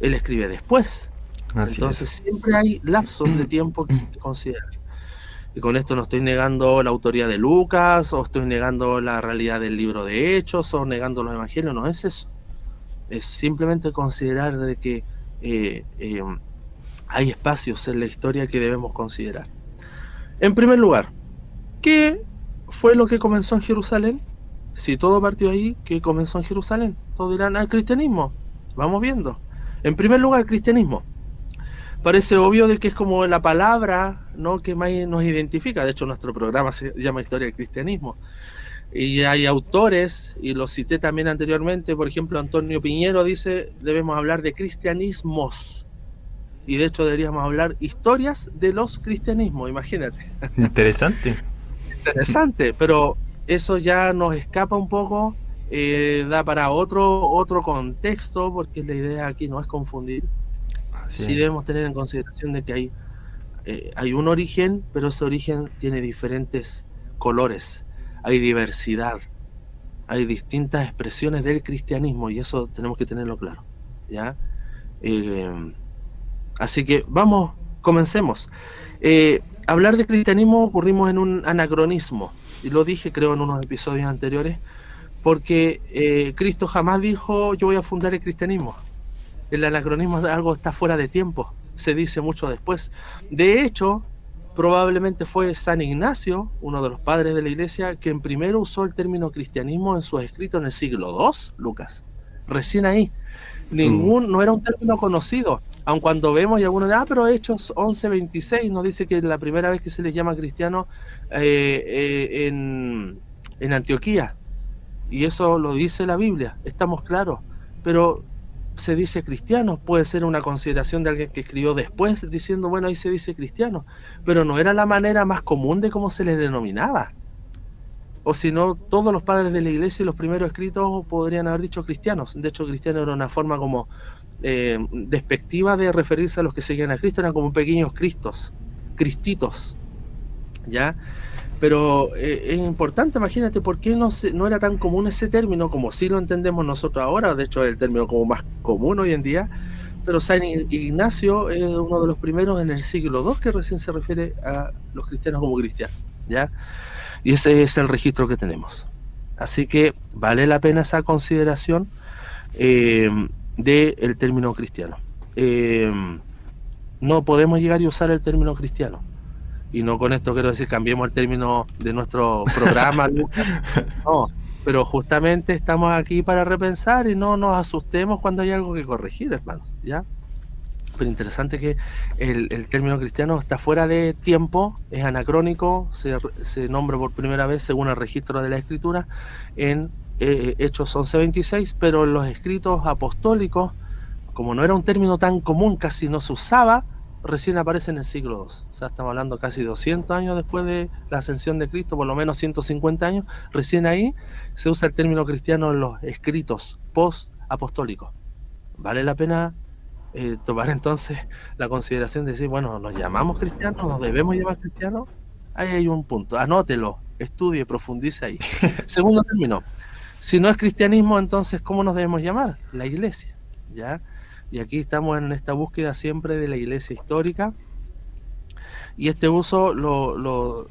él escribe después. Así Entonces es. siempre hay lapsos de tiempo que considerar. Y con esto no estoy negando la autoría de Lucas, o estoy negando la realidad del libro de Hechos, o negando los evangelios, no es eso. Es simplemente considerar de que hay espacios en la historia que debemos considerar. En primer lugar, ¿qué fue lo que comenzó en Jerusalén? Si todo partió ahí, ¿qué comenzó en Jerusalén? Todos dirán, al cristianismo. Vamos viendo. En primer lugar, el cristianismo. Parece obvio de que es como la palabra, ¿no?, que más nos identifica. De hecho, nuestro programa se llama Historia del Cristianismo. Y hay autores, y los cité también anteriormente, por ejemplo, Antonio Piñero dice, debemos hablar de cristianismos. Y de hecho deberíamos hablar historias de los cristianismos, imagínate. Interesante. Interesante, pero eso ya nos escapa un poco, da para otro contexto, porque la idea aquí no es confundir. Sí debemos tener en consideración de que hay un origen, pero ese origen tiene diferentes colores, hay diversidad, hay distintas expresiones del cristianismo, y eso tenemos que tenerlo claro, ¿ya? Así que vamos, comencemos. Hablar de cristianismo ocurrimos en un anacronismo. y lo dije creo en unos episodios anteriores, porque Cristo jamás dijo yo voy a fundar el cristianismo. El anacronismo es algo que está fuera de tiempo, se dice mucho después. De hecho, probablemente fue San Ignacio, uno de los padres de la iglesia, quien primero usó el término cristianismo en sus escritos en el siglo II, Lucas. Recién ahí. No era un término conocido, aun cuando vemos y algunos dicen, pero Hechos 11:26 nos dice que la primera vez que se les llama cristiano en Antioquía, y eso lo dice la Biblia, estamos claros, pero se dice cristiano, puede ser una consideración de alguien que escribió después diciendo, bueno, ahí se dice cristiano, pero no era la manera más común de cómo se les denominaba. O si no, todos los padres de la iglesia y los primeros escritos podrían haber dicho cristianos. De hecho, cristiano era una forma como despectiva de referirse a los que seguían a Cristo, eran como pequeños cristitos, ¿ya? Pero es importante, imagínate, ¿por qué no era tan común ese término como sí lo entendemos nosotros ahora? De hecho, es el término como más común hoy en día, pero San Ignacio es uno de los primeros en el siglo II que recién se refiere a los cristianos como cristianos, ¿ya? Y ese es el registro que tenemos. Así que vale la pena esa consideración del término cristiano. No podemos llegar y usar el término cristiano. Y no con esto quiero decir cambiemos el término de nuestro programa, Lucas. No, pero justamente estamos aquí para repensar y no nos asustemos cuando hay algo que corregir, hermanos, ¿ya? Pero interesante que el término cristiano está fuera de tiempo, es anacrónico, se nombra por primera vez según el registro de la Escritura en Hechos 11:26, pero en los escritos apostólicos, como no era un término tan común, casi no se usaba, recién aparece en el siglo II. O sea, estamos hablando casi 200 años después de la ascensión de Cristo, por lo menos 150 años, recién ahí se usa el término cristiano en los escritos post-apostólicos. Vale la pena tomar entonces la consideración de decir, bueno, ¿nos llamamos cristianos? ¿Nos debemos llamar cristianos? Ahí hay un punto, anótelo, estudie, profundice ahí. Segundo término, si no es cristianismo, entonces, ¿cómo nos debemos llamar? La iglesia, ¿ya? Y aquí estamos en esta búsqueda siempre de la iglesia histórica, y este uso,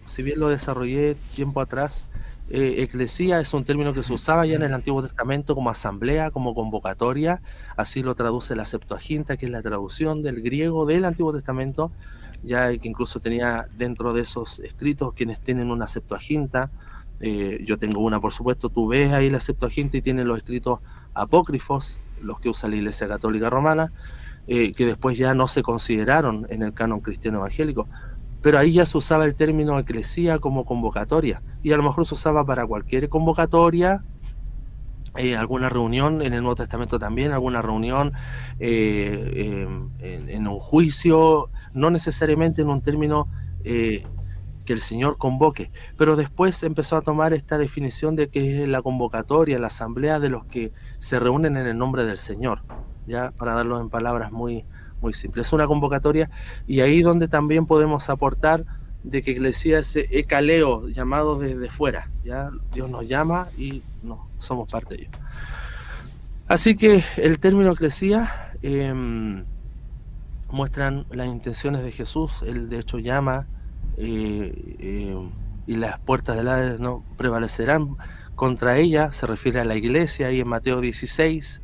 si bien lo desarrollé tiempo atrás, eclesía es un término que se usaba ya en el Antiguo Testamento como asamblea, como convocatoria, así lo traduce la Septuaginta, que es la traducción del griego del Antiguo Testamento, ya que incluso tenía dentro de esos escritos quienes tienen una Septuaginta, yo tengo una por supuesto, tú ves ahí la Septuaginta y tiene los escritos apócrifos, los que usa la Iglesia Católica Romana, que después ya no se consideraron en el canon cristiano evangélico, pero ahí ya se usaba el término eclesía como convocatoria, y a lo mejor se usaba para cualquier convocatoria, alguna reunión en el Nuevo Testamento también, alguna reunión en un juicio, no necesariamente en un término que el Señor convoque, pero después empezó a tomar esta definición de que es la convocatoria, la asamblea de los que se reúnen en el nombre del Señor, ya para darlo en palabras muy simples. Es una convocatoria, y ahí donde también podemos aportar de que iglesia es ecaleo, llamado desde fuera, ya Dios nos llama y no somos parte de ello. Así que el término eclesía muestran las intenciones de Jesús. Él de hecho llama y las puertas del Hades no prevalecerán contra ella, se refiere a la iglesia ahí en Mateo 16,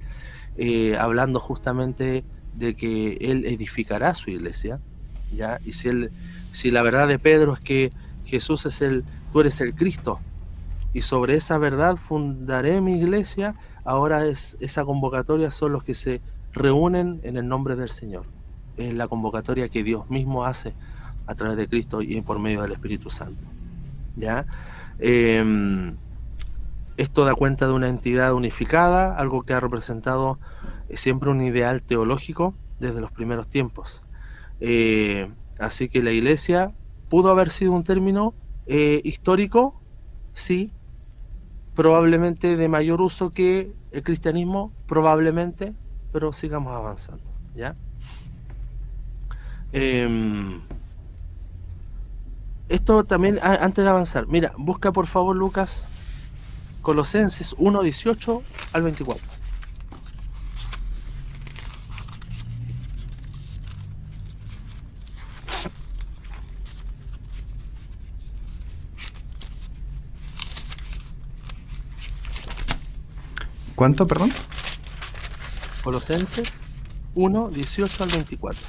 hablando justamente de que él edificará su iglesia, ¿ya? Y si la verdad de Pedro es que Jesús tú eres el Cristo, y sobre esa verdad fundaré mi iglesia, ahora esa convocatoria son los que se reúnen en el nombre del Señor. Es la convocatoria que Dios mismo hace a través de Cristo y por medio del Espíritu Santo, ¿ya? Esto da cuenta de una entidad unificada, algo que ha representado siempre un ideal teológico desde los primeros tiempos. Así que la iglesia pudo haber sido un término histórico, sí, probablemente de mayor uso que el cristianismo, probablemente, pero sigamos avanzando, ¿ya? Esto también, antes de avanzar, mira, busca por favor, Lucas, Colosenses 1:18 al 24. ¿Cuánto, perdón? Colosenses 1, 18 al 24.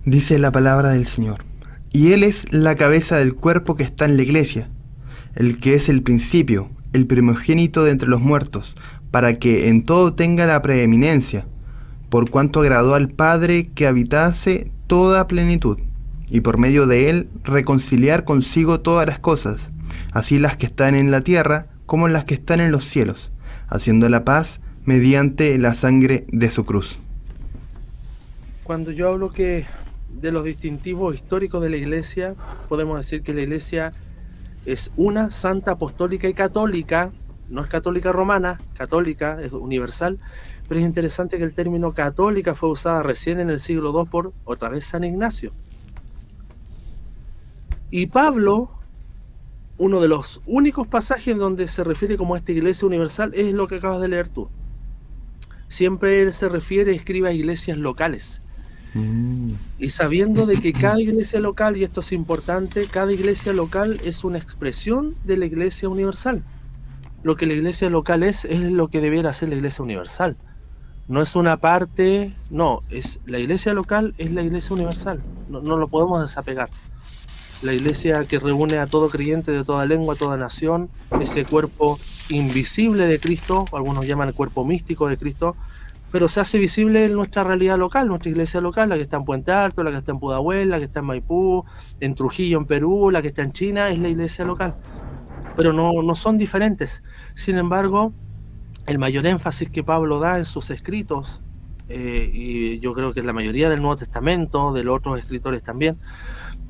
Dice la palabra del Señor: y Él es la cabeza del cuerpo que está en la iglesia, el que es el principio, el primogénito de entre los muertos, para que en todo tenga la preeminencia, por cuanto agradó al Padre que habitase toda plenitud, y por medio de Él reconciliar consigo todas las cosas, así las que están en la tierra como las que están en los cielos, haciendo la paz mediante la sangre de su cruz. Cuando yo hablo de los distintivos históricos de la iglesia, podemos decir que la iglesia es una, santa, apostólica y católica. No es católica romana, católica, es universal, pero es interesante que el término católica fue usada recién en el siglo II por, otra vez, San Ignacio. Y Pablo, uno de los únicos pasajes donde se refiere como a esta iglesia universal es lo que acabas de leer tú. Siempre él se refiere, escribe a iglesias locales. Y sabiendo de que cada iglesia local, y esto es importante, cada iglesia local es una expresión de la iglesia universal. Lo que la iglesia local es lo que debiera ser la iglesia universal. No es una parte, no, es la iglesia local, es la iglesia universal. No lo podemos desapegar. La iglesia que reúne a todo creyente de toda lengua, toda nación, ese cuerpo invisible de Cristo, o algunos llaman el cuerpo místico de Cristo, pero se hace visible en nuestra realidad local, nuestra iglesia local, la que está en Puente Alto, la que está en Pudahuel, la que está en Maipú, en Trujillo, en Perú, la que está en China, es la iglesia local. Pero no son diferentes. Sin embargo, el mayor énfasis que Pablo da en sus escritos, y yo creo que en la mayoría del Nuevo Testamento, de los otros escritores también,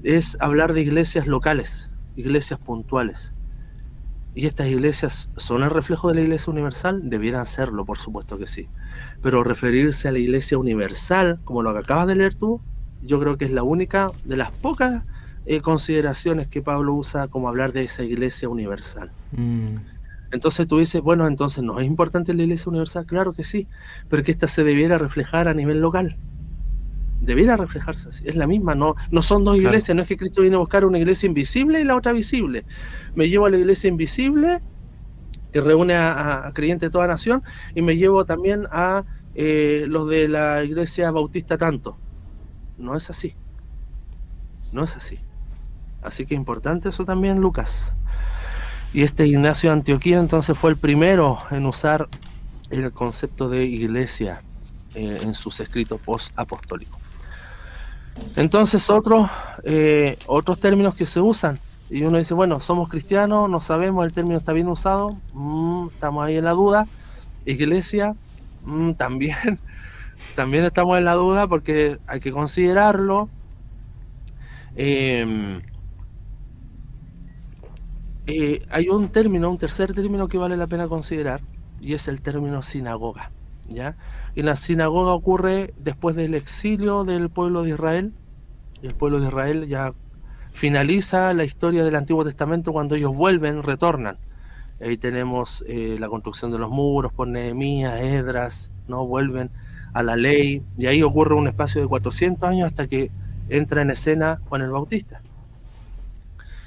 es hablar de iglesias locales, iglesias puntuales. ¿Y estas iglesias son el reflejo de la iglesia universal? Debieran serlo, por supuesto que sí. Pero referirse a la iglesia universal, como lo que acabas de leer tú, yo creo que es la única de las pocas consideraciones que Pablo usa como hablar de esa iglesia universal. Entonces tú dices, bueno, entonces ¿no es importante la iglesia universal? Claro que sí, pero que esta se debiera reflejar a nivel local. Debiera reflejarse así, es la misma, no son dos iglesias, claro. No es que Cristo viene a buscar una iglesia invisible y la otra visible. Me llevo a la iglesia invisible, que reúne a creyentes de toda nación, y me llevo también a los de la iglesia bautista tanto. No es así. No es así. Así que importante eso también, Lucas. Y Ignacio de Antioquía entonces fue el primero en usar el concepto de iglesia en sus escritos post-apostólicos. Entonces otros términos que se usan, y uno dice, bueno, somos cristianos, no sabemos, el término está bien usado, estamos ahí en la duda. Iglesia, también estamos en la duda porque hay que considerarlo. Hay un tercer término que vale la pena considerar, y es el término sinagoga, ¿ya? Y la sinagoga ocurre después del exilio del pueblo de Israel, y el pueblo de Israel ya finaliza la historia del Antiguo Testamento cuando ellos retornan. Ahí tenemos la construcción de los muros por Nehemías, Esdras, ¿no? Vuelven a la ley, y ahí ocurre un espacio de 400 años hasta que entra en escena Juan el Bautista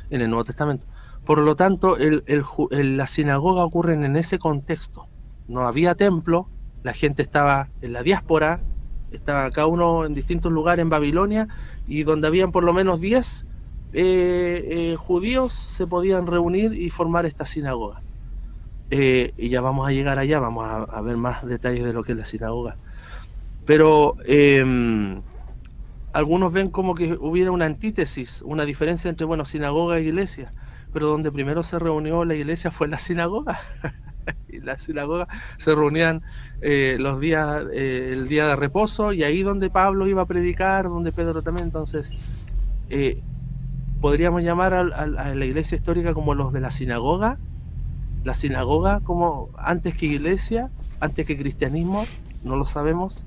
en el Nuevo Testamento. Por lo tanto, la sinagoga ocurre en ese contexto. No había templo, la gente estaba en la diáspora, estaba cada uno en distintos lugares en Babilonia, y donde habían por lo menos 10 judíos se podían reunir y formar esta sinagoga. Y ya vamos a llegar allá, vamos a ver más detalles de lo que es la sinagoga. Pero algunos ven como que hubiera una antítesis, una diferencia entre, sinagoga e iglesia, pero donde primero se reunió la iglesia fue la sinagoga. Y la sinagoga se reunían el día de reposo, y ahí donde Pablo iba a predicar, donde Pedro también. Entonces podríamos llamar a la iglesia histórica como los de la sinagoga como antes que iglesia, antes que cristianismo, no lo sabemos,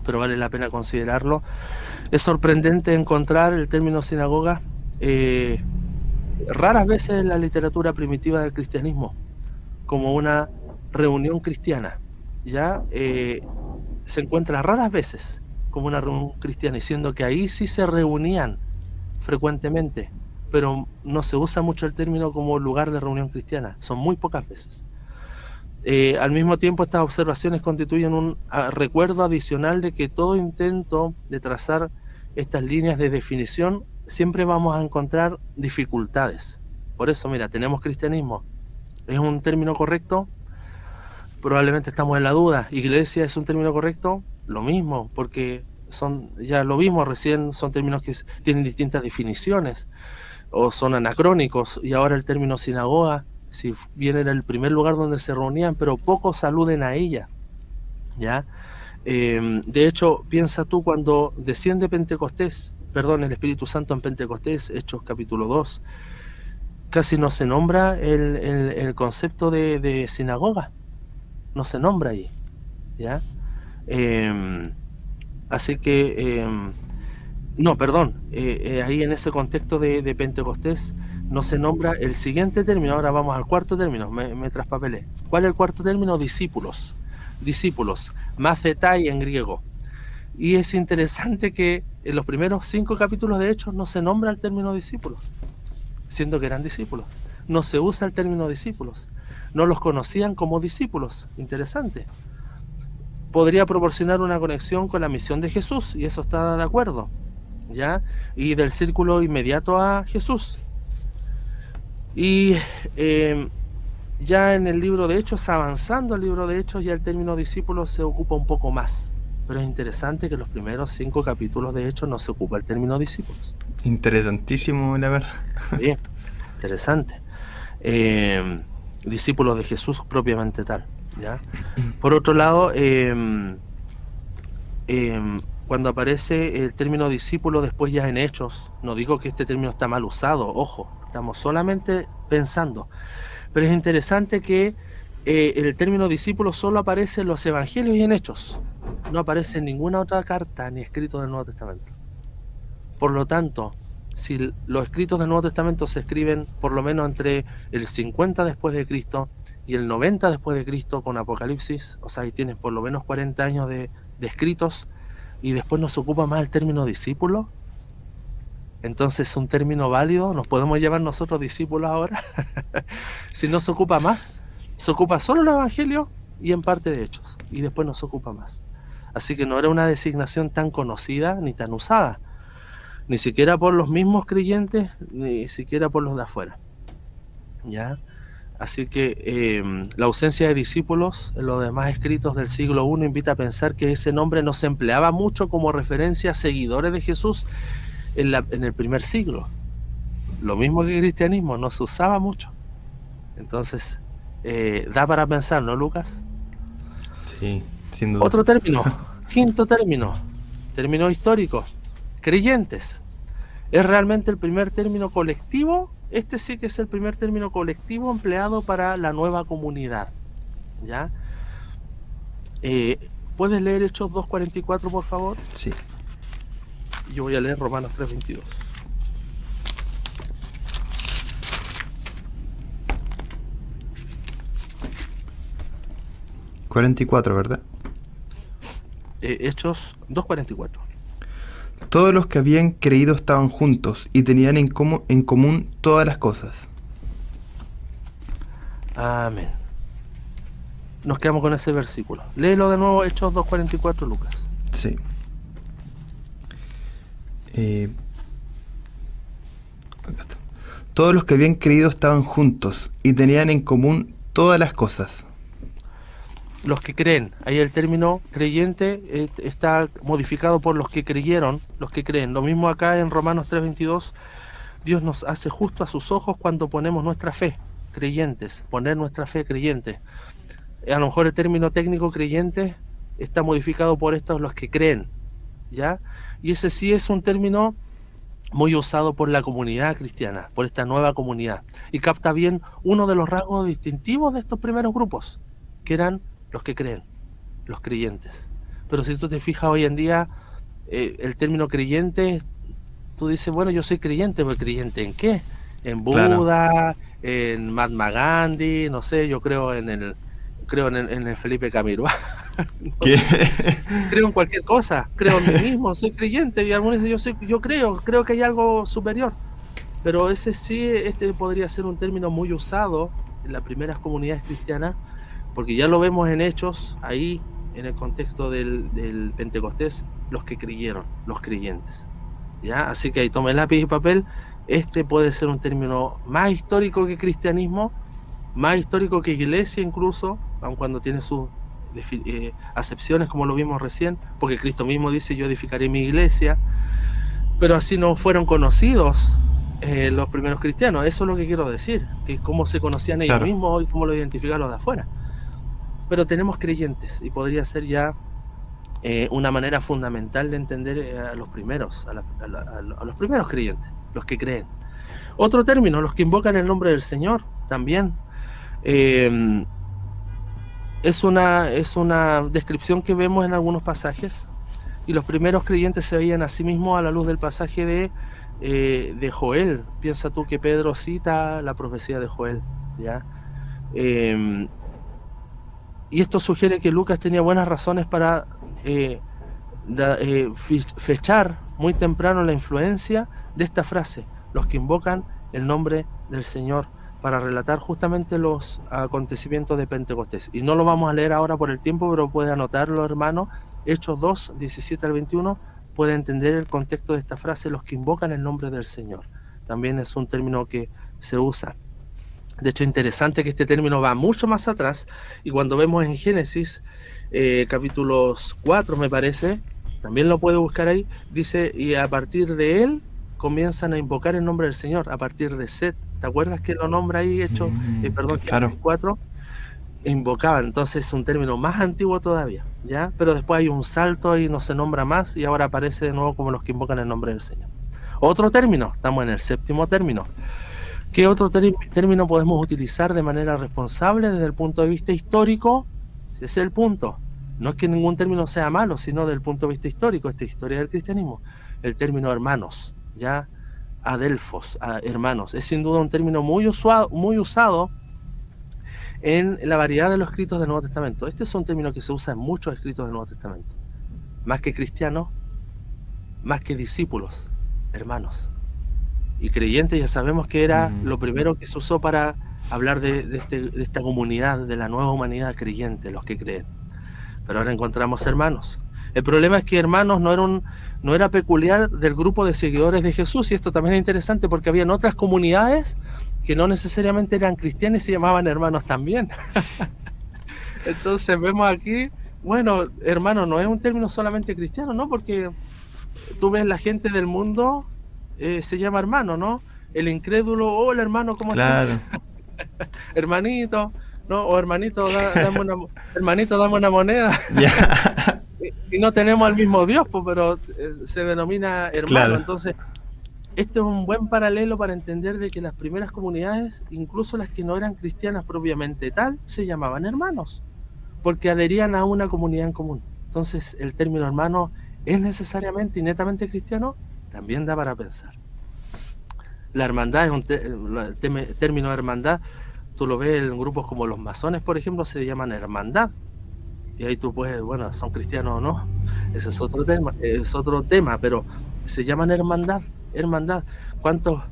pero vale la pena considerarlo. Es sorprendente encontrar el término sinagoga raras veces en la literatura primitiva del cristianismo como una reunión cristiana, ya se encuentra raras veces como una reunión cristiana, diciendo que ahí sí se reunían frecuentemente, pero no se usa mucho el término como lugar de reunión cristiana, son muy pocas veces. Al mismo tiempo, estas observaciones constituyen un recuerdo adicional de que todo intento de trazar estas líneas de definición siempre vamos a encontrar dificultades. Por eso, mira, tenemos cristianismo. ¿Es un término correcto? Probablemente estamos en la duda. ¿Iglesia es un término correcto? Lo mismo, porque ya lo vimos recién, son términos que tienen distintas definiciones o son anacrónicos. Y ahora el término sinagoga, si bien era el primer lugar donde se reunían, pero pocos aluden a ella, ¿ya? De hecho, piensa tú cuando desciende el Espíritu Santo en Pentecostés, Hechos capítulo 2, casi no se nombra el concepto de sinagoga, no se nombra allí, ¿ya? Así que, ahí en ese contexto de Pentecostés no se nombra el siguiente término. Ahora vamos al cuarto término, me traspapelé. ¿Cuál es el cuarto término? Discípulos, mathetai en griego. Y es interesante que en los primeros 5 capítulos de Hechos no se nombra el término discípulos, siendo que eran discípulos. No se usa el término discípulos, no los conocían como discípulos. Interesante. Podría proporcionar una conexión con la misión de Jesús, y eso está de acuerdo, ¿ya? Y del círculo inmediato a Jesús. Y ya en el libro de Hechos, avanzando el libro de Hechos, ya el término discípulos se ocupa un poco más. Pero es interesante que en los primeros 5 capítulos de Hechos no se ocupa el término discípulos. Interesantísimo, la verdad. Bien, interesante. Discípulos de Jesús propiamente tal, ¿ya? Por otro lado, cuando aparece el término discípulo después ya en Hechos, no digo que este término está mal usado, ojo, estamos solamente pensando, pero es interesante que el término discípulo solo aparece en los evangelios y en Hechos, no aparece en ninguna otra carta ni escrito del Nuevo Testamento. Por lo tanto, si los escritos del Nuevo Testamento se escriben por lo menos entre el 50 después de Cristo y el 90 después de Cristo con Apocalipsis, o sea, ahí tienes por lo menos 40 años de escritos, y después no se ocupa más el término discípulo, entonces es un término válido, nos podemos llamar nosotros discípulos ahora. Si no se ocupa más, se ocupa solo el Evangelio y en parte de Hechos, y después no se ocupa más. Así que no era una designación tan conocida ni tan usada, ni siquiera por los mismos creyentes, ni siquiera por los de afuera, ¿ya? Así que la ausencia de discípulos en los demás escritos del siglo I invita a pensar que ese nombre no se empleaba mucho como referencia a seguidores de Jesús en el primer siglo. Lo mismo que el cristianismo, no se usaba mucho. Entonces, da para pensar, ¿no, Lucas? Sí, sin duda. Otro término, quinto término histórico, creyentes. ¿Es realmente el primer término colectivo? Este sí que es el primer término colectivo empleado para la nueva comunidad, ¿ya? ¿Puedes leer Hechos 2:44, por favor? Sí. Yo voy a leer Romanos 3:22. $44, ¿verdad? Hechos 2:44. Todos los que habían creído estaban juntos y tenían en común todas las cosas. Amén. Nos quedamos con ese versículo. Léelo de nuevo, Hechos 2:44, Lucas. Sí. Acá está. Todos los que habían creído estaban juntos y tenían en común todas las cosas. Los que creen, ahí el término creyente está modificado por los que creyeron, los que creen. Lo mismo acá en Romanos 3:22, Dios nos hace justo a sus ojos cuando ponemos nuestra fe, creyentes, poner nuestra fe creyente. A lo mejor el término técnico creyente está modificado por estos, los que creen, ¿ya? Y ese sí es un término muy usado por la comunidad cristiana, por esta nueva comunidad, y capta bien uno de los rasgos distintivos de estos primeros grupos, que eran los que creen, los creyentes. Pero si tú te fijas hoy en día, el término creyente, tú dices, bueno, yo soy creyente, ¿pero creyente en qué? En Buda, claro, en Mahatma Gandhi, no sé, yo creo en el Felipe Camiroa. ¿Qué? Creo en cualquier cosa, creo en mí mismo, soy creyente, y algunos dicen, yo creo que hay algo superior. Pero ese sí, este podría ser un término muy usado en las primeras comunidades cristianas, porque ya lo vemos en Hechos, ahí en el contexto del Pentecostés, los que creyeron, los creyentes. ¿Ya? Así que ahí tome lápiz y papel. Este puede ser un término más histórico que cristianismo, más histórico que iglesia incluso, aun cuando tiene sus acepciones, como lo vimos recién, porque Cristo mismo dice: yo edificaré mi iglesia, pero así no fueron conocidos los primeros cristianos. Eso es lo que quiero decir, que cómo se conocían ellos Claro. mismos y cómo lo identificaban los de afuera. Pero tenemos creyentes, y podría ser ya una manera fundamental de entender a los primeros, a los primeros creyentes, los que creen. Otro término, los que invocan el nombre del Señor, también. Es una descripción que vemos en algunos pasajes, y los primeros creyentes se veían a sí mismos a la luz del pasaje de Joel. Piensa tú que Pedro cita la profecía de Joel, ¿ya? Y esto sugiere que Lucas tenía buenas razones para fechar muy temprano la influencia de esta frase, los que invocan el nombre del Señor, para relatar justamente los acontecimientos de Pentecostés. Y no lo vamos a leer ahora por el tiempo, pero puede anotarlo, hermano. Hechos 2, 17 al 21, puede entender el contexto de esta frase, los que invocan el nombre del Señor. También es un término que se usa. De hecho, interesante que este término va mucho más atrás, y cuando vemos en Génesis, capítulos 4 me parece, también lo puede buscar ahí, dice: y a partir de él comienzan a invocar el nombre del Señor, a partir de Set. ¿Te acuerdas que lo nombra ahí, Claro. Génesis 4? Invocaban, entonces es un término más antiguo todavía, ¿ya? Pero después hay un salto y no se nombra más, y ahora aparece de nuevo como los que invocan el nombre del Señor. Otro término, estamos en el séptimo término. ¿Qué otro término podemos utilizar de manera responsable desde el punto de vista histórico? Ese es el punto. No es que ningún término sea malo, sino desde el punto de vista histórico, esta historia del cristianismo. El término hermanos, ¿ya? Adelfos, hermanos, es sin duda un término muy usado en la variedad de los escritos del Nuevo Testamento. Este es un término que se usa en muchos escritos del Nuevo Testamento. Más que cristianos, más que discípulos, hermanos. Y creyentes ya sabemos que era lo primero que se usó para hablar de esta comunidad, de la nueva humanidad creyente, los que creen. Pero ahora encontramos hermanos. El problema es que hermanos no era peculiar del grupo de seguidores de Jesús, y esto también es interesante porque habían otras comunidades que no necesariamente eran cristianas y se llamaban hermanos también. Entonces vemos aquí, bueno, hermano no es un término solamente cristiano, ¿no? Porque tú ves la gente del mundo, se llama hermano, ¿no? El incrédulo: hola hermano, ¿cómo Claro. estás? Hermanito, ¿no? O hermanito, hermanito, dame una moneda. Ya. Y no tenemos al mismo Dios, pues, pero se denomina hermano. Claro. Entonces, este es un buen paralelo para entender de que las primeras comunidades, incluso las que no eran cristianas propiamente tal, se llamaban hermanos, porque adherían a una comunidad en común. Entonces, el término hermano es necesariamente y netamente cristiano, también da para pensar. La hermandad es el término hermandad, tú lo ves en grupos como los masones, por ejemplo, se llaman hermandad. Y ahí tú puedes, bueno, son cristianos o no, ese es otro tema, pero se llaman hermandad. ¿Cuántos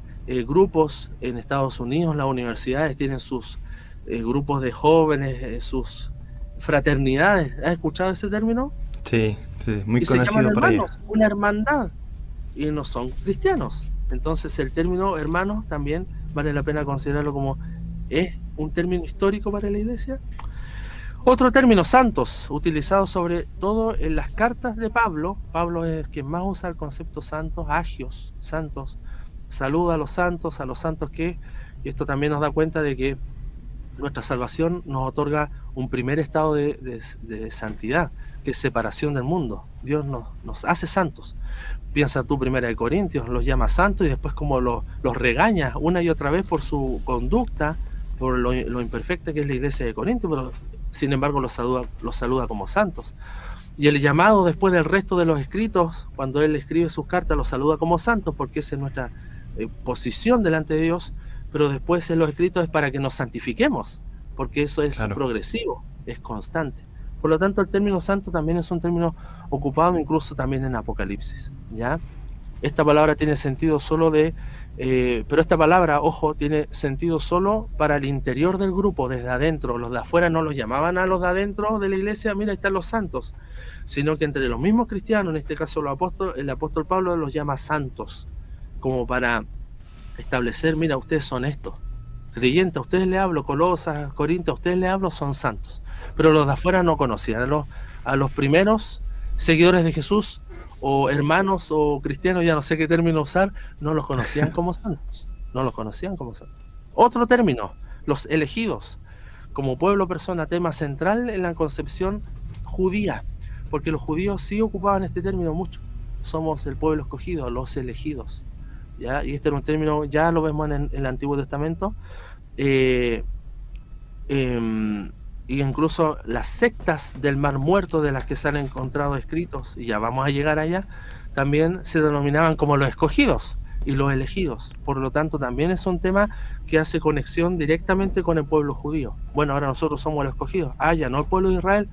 grupos en Estados Unidos, las universidades tienen sus grupos de jóvenes, sus fraternidades? ¿Has escuchado ese término? Sí, muy Y se llaman conocido por ahí. hermanos, una hermandad, y no son cristianos. Entonces el término hermanos también vale la pena considerarlo como es un término histórico para la iglesia. Otro término, santos, utilizado sobre todo en las cartas de Pablo. Pablo es quien más usa el concepto santos, agios, santos. Saluda a los santos que, y esto también nos da cuenta de que nuestra salvación nos otorga un primer estado de santidad, que es separación del mundo. Dios nos hace santos. Piensa tú, 1 Corintios, los llama santos y después como los regaña una y otra vez por su conducta, por lo imperfecta que es la iglesia de Corinto, pero sin embargo los saluda como santos. Y el llamado después del resto de los escritos, cuando él escribe sus cartas, los saluda como santos, porque esa es nuestra posición delante de Dios, pero después en los escritos es para que nos santifiquemos, porque eso es progresivo, es constante. Por lo tanto, el término santo también es un término ocupado incluso también en Apocalipsis, ¿ya? Esta palabra tiene sentido solo de Pero esta palabra, ojo, tiene sentido solo para el interior del grupo, desde adentro. Los de afuera no los llamaban a los de adentro de la iglesia, mira, ahí están los santos, sino que entre los mismos cristianos, en este caso el apóstol Pablo los llama santos, como para establecer, mira, ustedes son estos. Creyentes, a ustedes les hablo, Colosas, Corintios, a ustedes les hablo, son santos. Pero los de afuera no conocían. A los primeros seguidores de Jesús, o hermanos, o cristianos, ya no sé qué término usar, no los conocían como santos. No los conocían como santos. Otro término, los elegidos. Como pueblo, persona, tema central en la concepción judía. Porque los judíos sí ocupaban este término mucho. Somos el pueblo escogido, los elegidos. ¿Ya? Y este era un término, ya lo vemos en el Antiguo Testamento, y incluso las sectas del Mar Muerto, de las que se han encontrado escritos, y ya vamos a llegar allá, también se denominaban como los escogidos y los elegidos. Por lo tanto, también es un tema que hace conexión directamente con el pueblo judío. Bueno, ahora nosotros somos los escogidos, ya no el pueblo de Israel,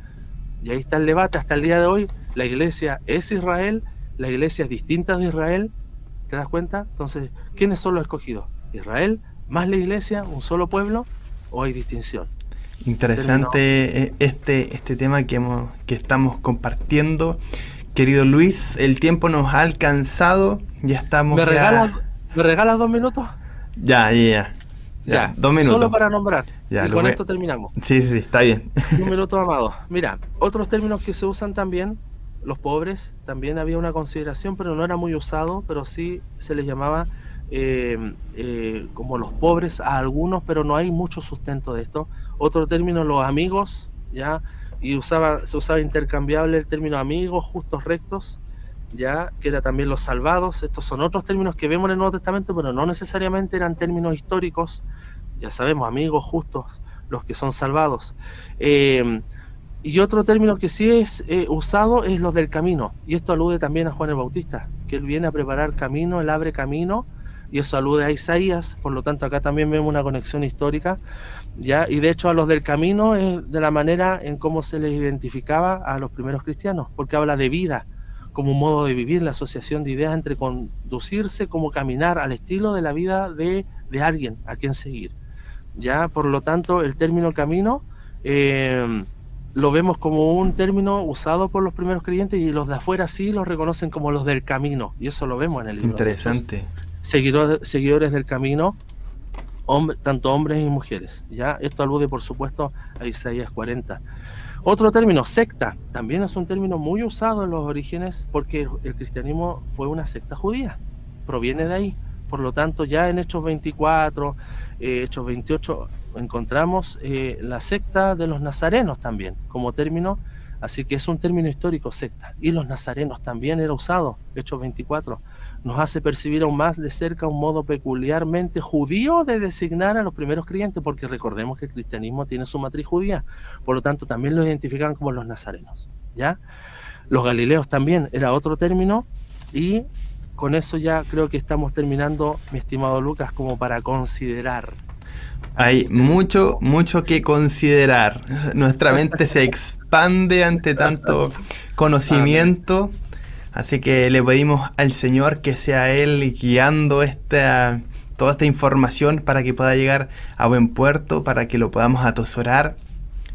y ahí está el debate hasta el día de hoy. La iglesia es Israel, la iglesia es distinta de Israel. ¿Te das cuenta? Entonces, ¿quiénes son los escogidos? ¿Israel más la iglesia, un solo pueblo, o hay distinción? Interesante este tema que estamos compartiendo. Querido Luis, el tiempo nos ha alcanzado, ya estamos... ¿Me regalas 2 minutos? Ya, 2 minutos. Solo para nombrar, ya, y con esto terminamos. Sí, está bien. 1 minuto, amado. Mira, otros términos que se usan también, los pobres, también había una consideración, pero no era muy usado, pero sí se les llamaba como los pobres a algunos, pero no hay mucho sustento de esto. Otro término, los amigos, ya, y se usaba intercambiable el término amigos, justos, rectos, ya, que era también los salvados. Estos son otros términos que vemos en el Nuevo Testamento, pero no necesariamente eran términos históricos. Ya sabemos, amigos, justos, los que son salvados. Y otro término que sí es usado es los del camino, y esto alude también a Juan el Bautista, que él viene a preparar camino, él abre camino, y eso alude a Isaías. Por lo tanto, acá también vemos una conexión histórica, ¿ya? Y de hecho a los del camino es de la manera en cómo se les identificaba a los primeros cristianos, porque habla de vida como un modo de vivir, la asociación de ideas entre conducirse como caminar al estilo de la vida de alguien a quien seguir, ¿ya? Por lo tanto, el término camino lo vemos como un término usado por los primeros creyentes, y los de afuera sí los reconocen como los del camino, y eso lo vemos en el libro. Interesante. Seguidores del camino, tanto hombres y mujeres, ¿ya? Esto alude, por supuesto, a Isaías 40. Otro término, secta, también es un término muy usado en los orígenes, porque el cristianismo fue una secta judía, proviene de ahí. Por lo tanto, ya en Hechos 24, Hechos 28, encontramos la secta de los nazarenos también como término, así que es un término histórico, secta. Y los nazarenos también era usado, Hechos 24. Nos hace percibir aún más de cerca un modo peculiarmente judío de designar a los primeros creyentes, porque recordemos que el cristianismo tiene su matriz judía, por lo tanto también los identificaban como los nazarenos, ¿ya? Los galileos también era otro término, y con eso ya creo que estamos terminando, mi estimado Lucas, como para considerar. Hay mucho que considerar. Nuestra mente se expande ante tanto conocimiento. Amén. Así que le pedimos al Señor que sea Él guiando toda esta información para que pueda llegar a buen puerto, para que lo podamos atesorar,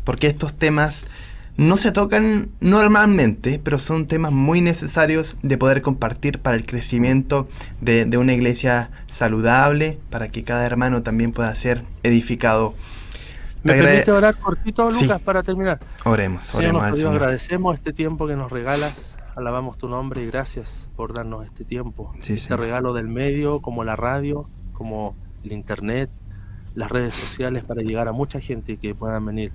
porque estos temas no se tocan normalmente, pero son temas muy necesarios de poder compartir para el crecimiento de una iglesia saludable, para que cada hermano también pueda ser edificado. ¿Me permite orar cortito, Lucas, sí, para terminar? Oremos Señor, al Señor. Agradecemos este tiempo que nos regalas, alabamos tu nombre y gracias por darnos este tiempo, este regalo del medio, como la radio, como el internet, las redes sociales, para llegar a mucha gente y que puedan venir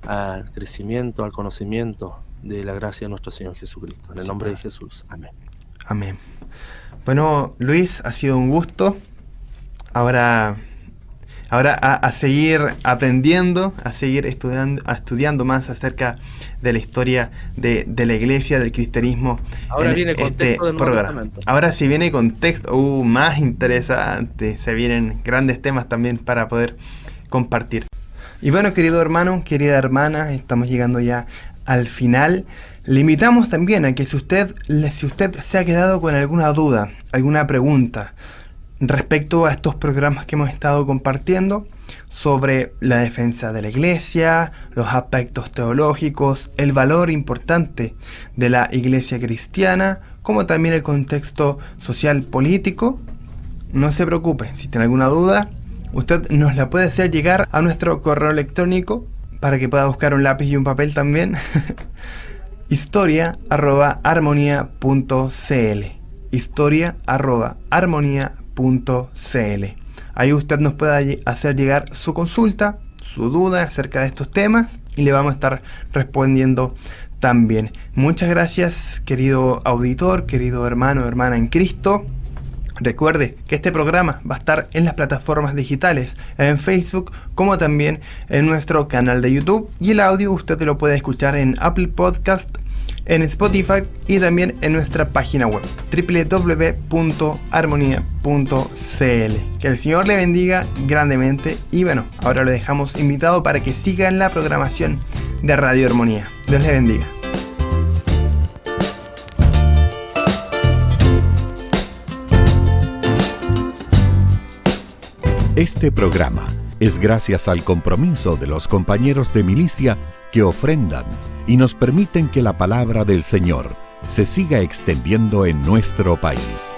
al crecimiento, al conocimiento de la gracia de nuestro Señor Jesucristo. En el nombre de Jesús. Amén. Amén. Bueno, Luis, ha sido un gusto. Ahora a seguir aprendiendo, a seguir estudiando más acerca de la historia de la iglesia, del cristianismo. Ahora viene contexto del Nuevo Testamento. Ahora sí viene contexto, más interesante. Se vienen grandes temas también para poder compartir. Y bueno, querido hermano, querida hermana, estamos llegando ya al final. Le invitamos también a que si usted se ha quedado con alguna duda, alguna pregunta, respecto a estos programas que hemos estado compartiendo sobre la defensa de la iglesia, los aspectos teológicos, el valor importante de la iglesia cristiana, como también el contexto social político. No se preocupe, si tiene alguna duda, usted nos la puede hacer llegar a nuestro correo electrónico para que pueda buscar un lápiz y un papel también. historia@armonía.cl historia@armonía.cl. Ahí usted nos puede hacer llegar su consulta, su duda acerca de estos temas y le vamos a estar respondiendo también. Muchas gracias, querido auditor, querido hermano o hermana en Cristo. Recuerde que este programa va a estar en las plataformas digitales, en Facebook, como también en nuestro canal de YouTube. Y el audio usted lo puede escuchar en Apple Podcast, en Spotify y también en nuestra página web www.armonía.cl. Que el Señor le bendiga grandemente y bueno, ahora lo dejamos invitado para que siga en la programación de Radio Armonía. Dios le bendiga. Este programa es gracias al compromiso de los compañeros de milicia que ofrendan y nos permiten que la palabra del Señor se siga extendiendo en nuestro país.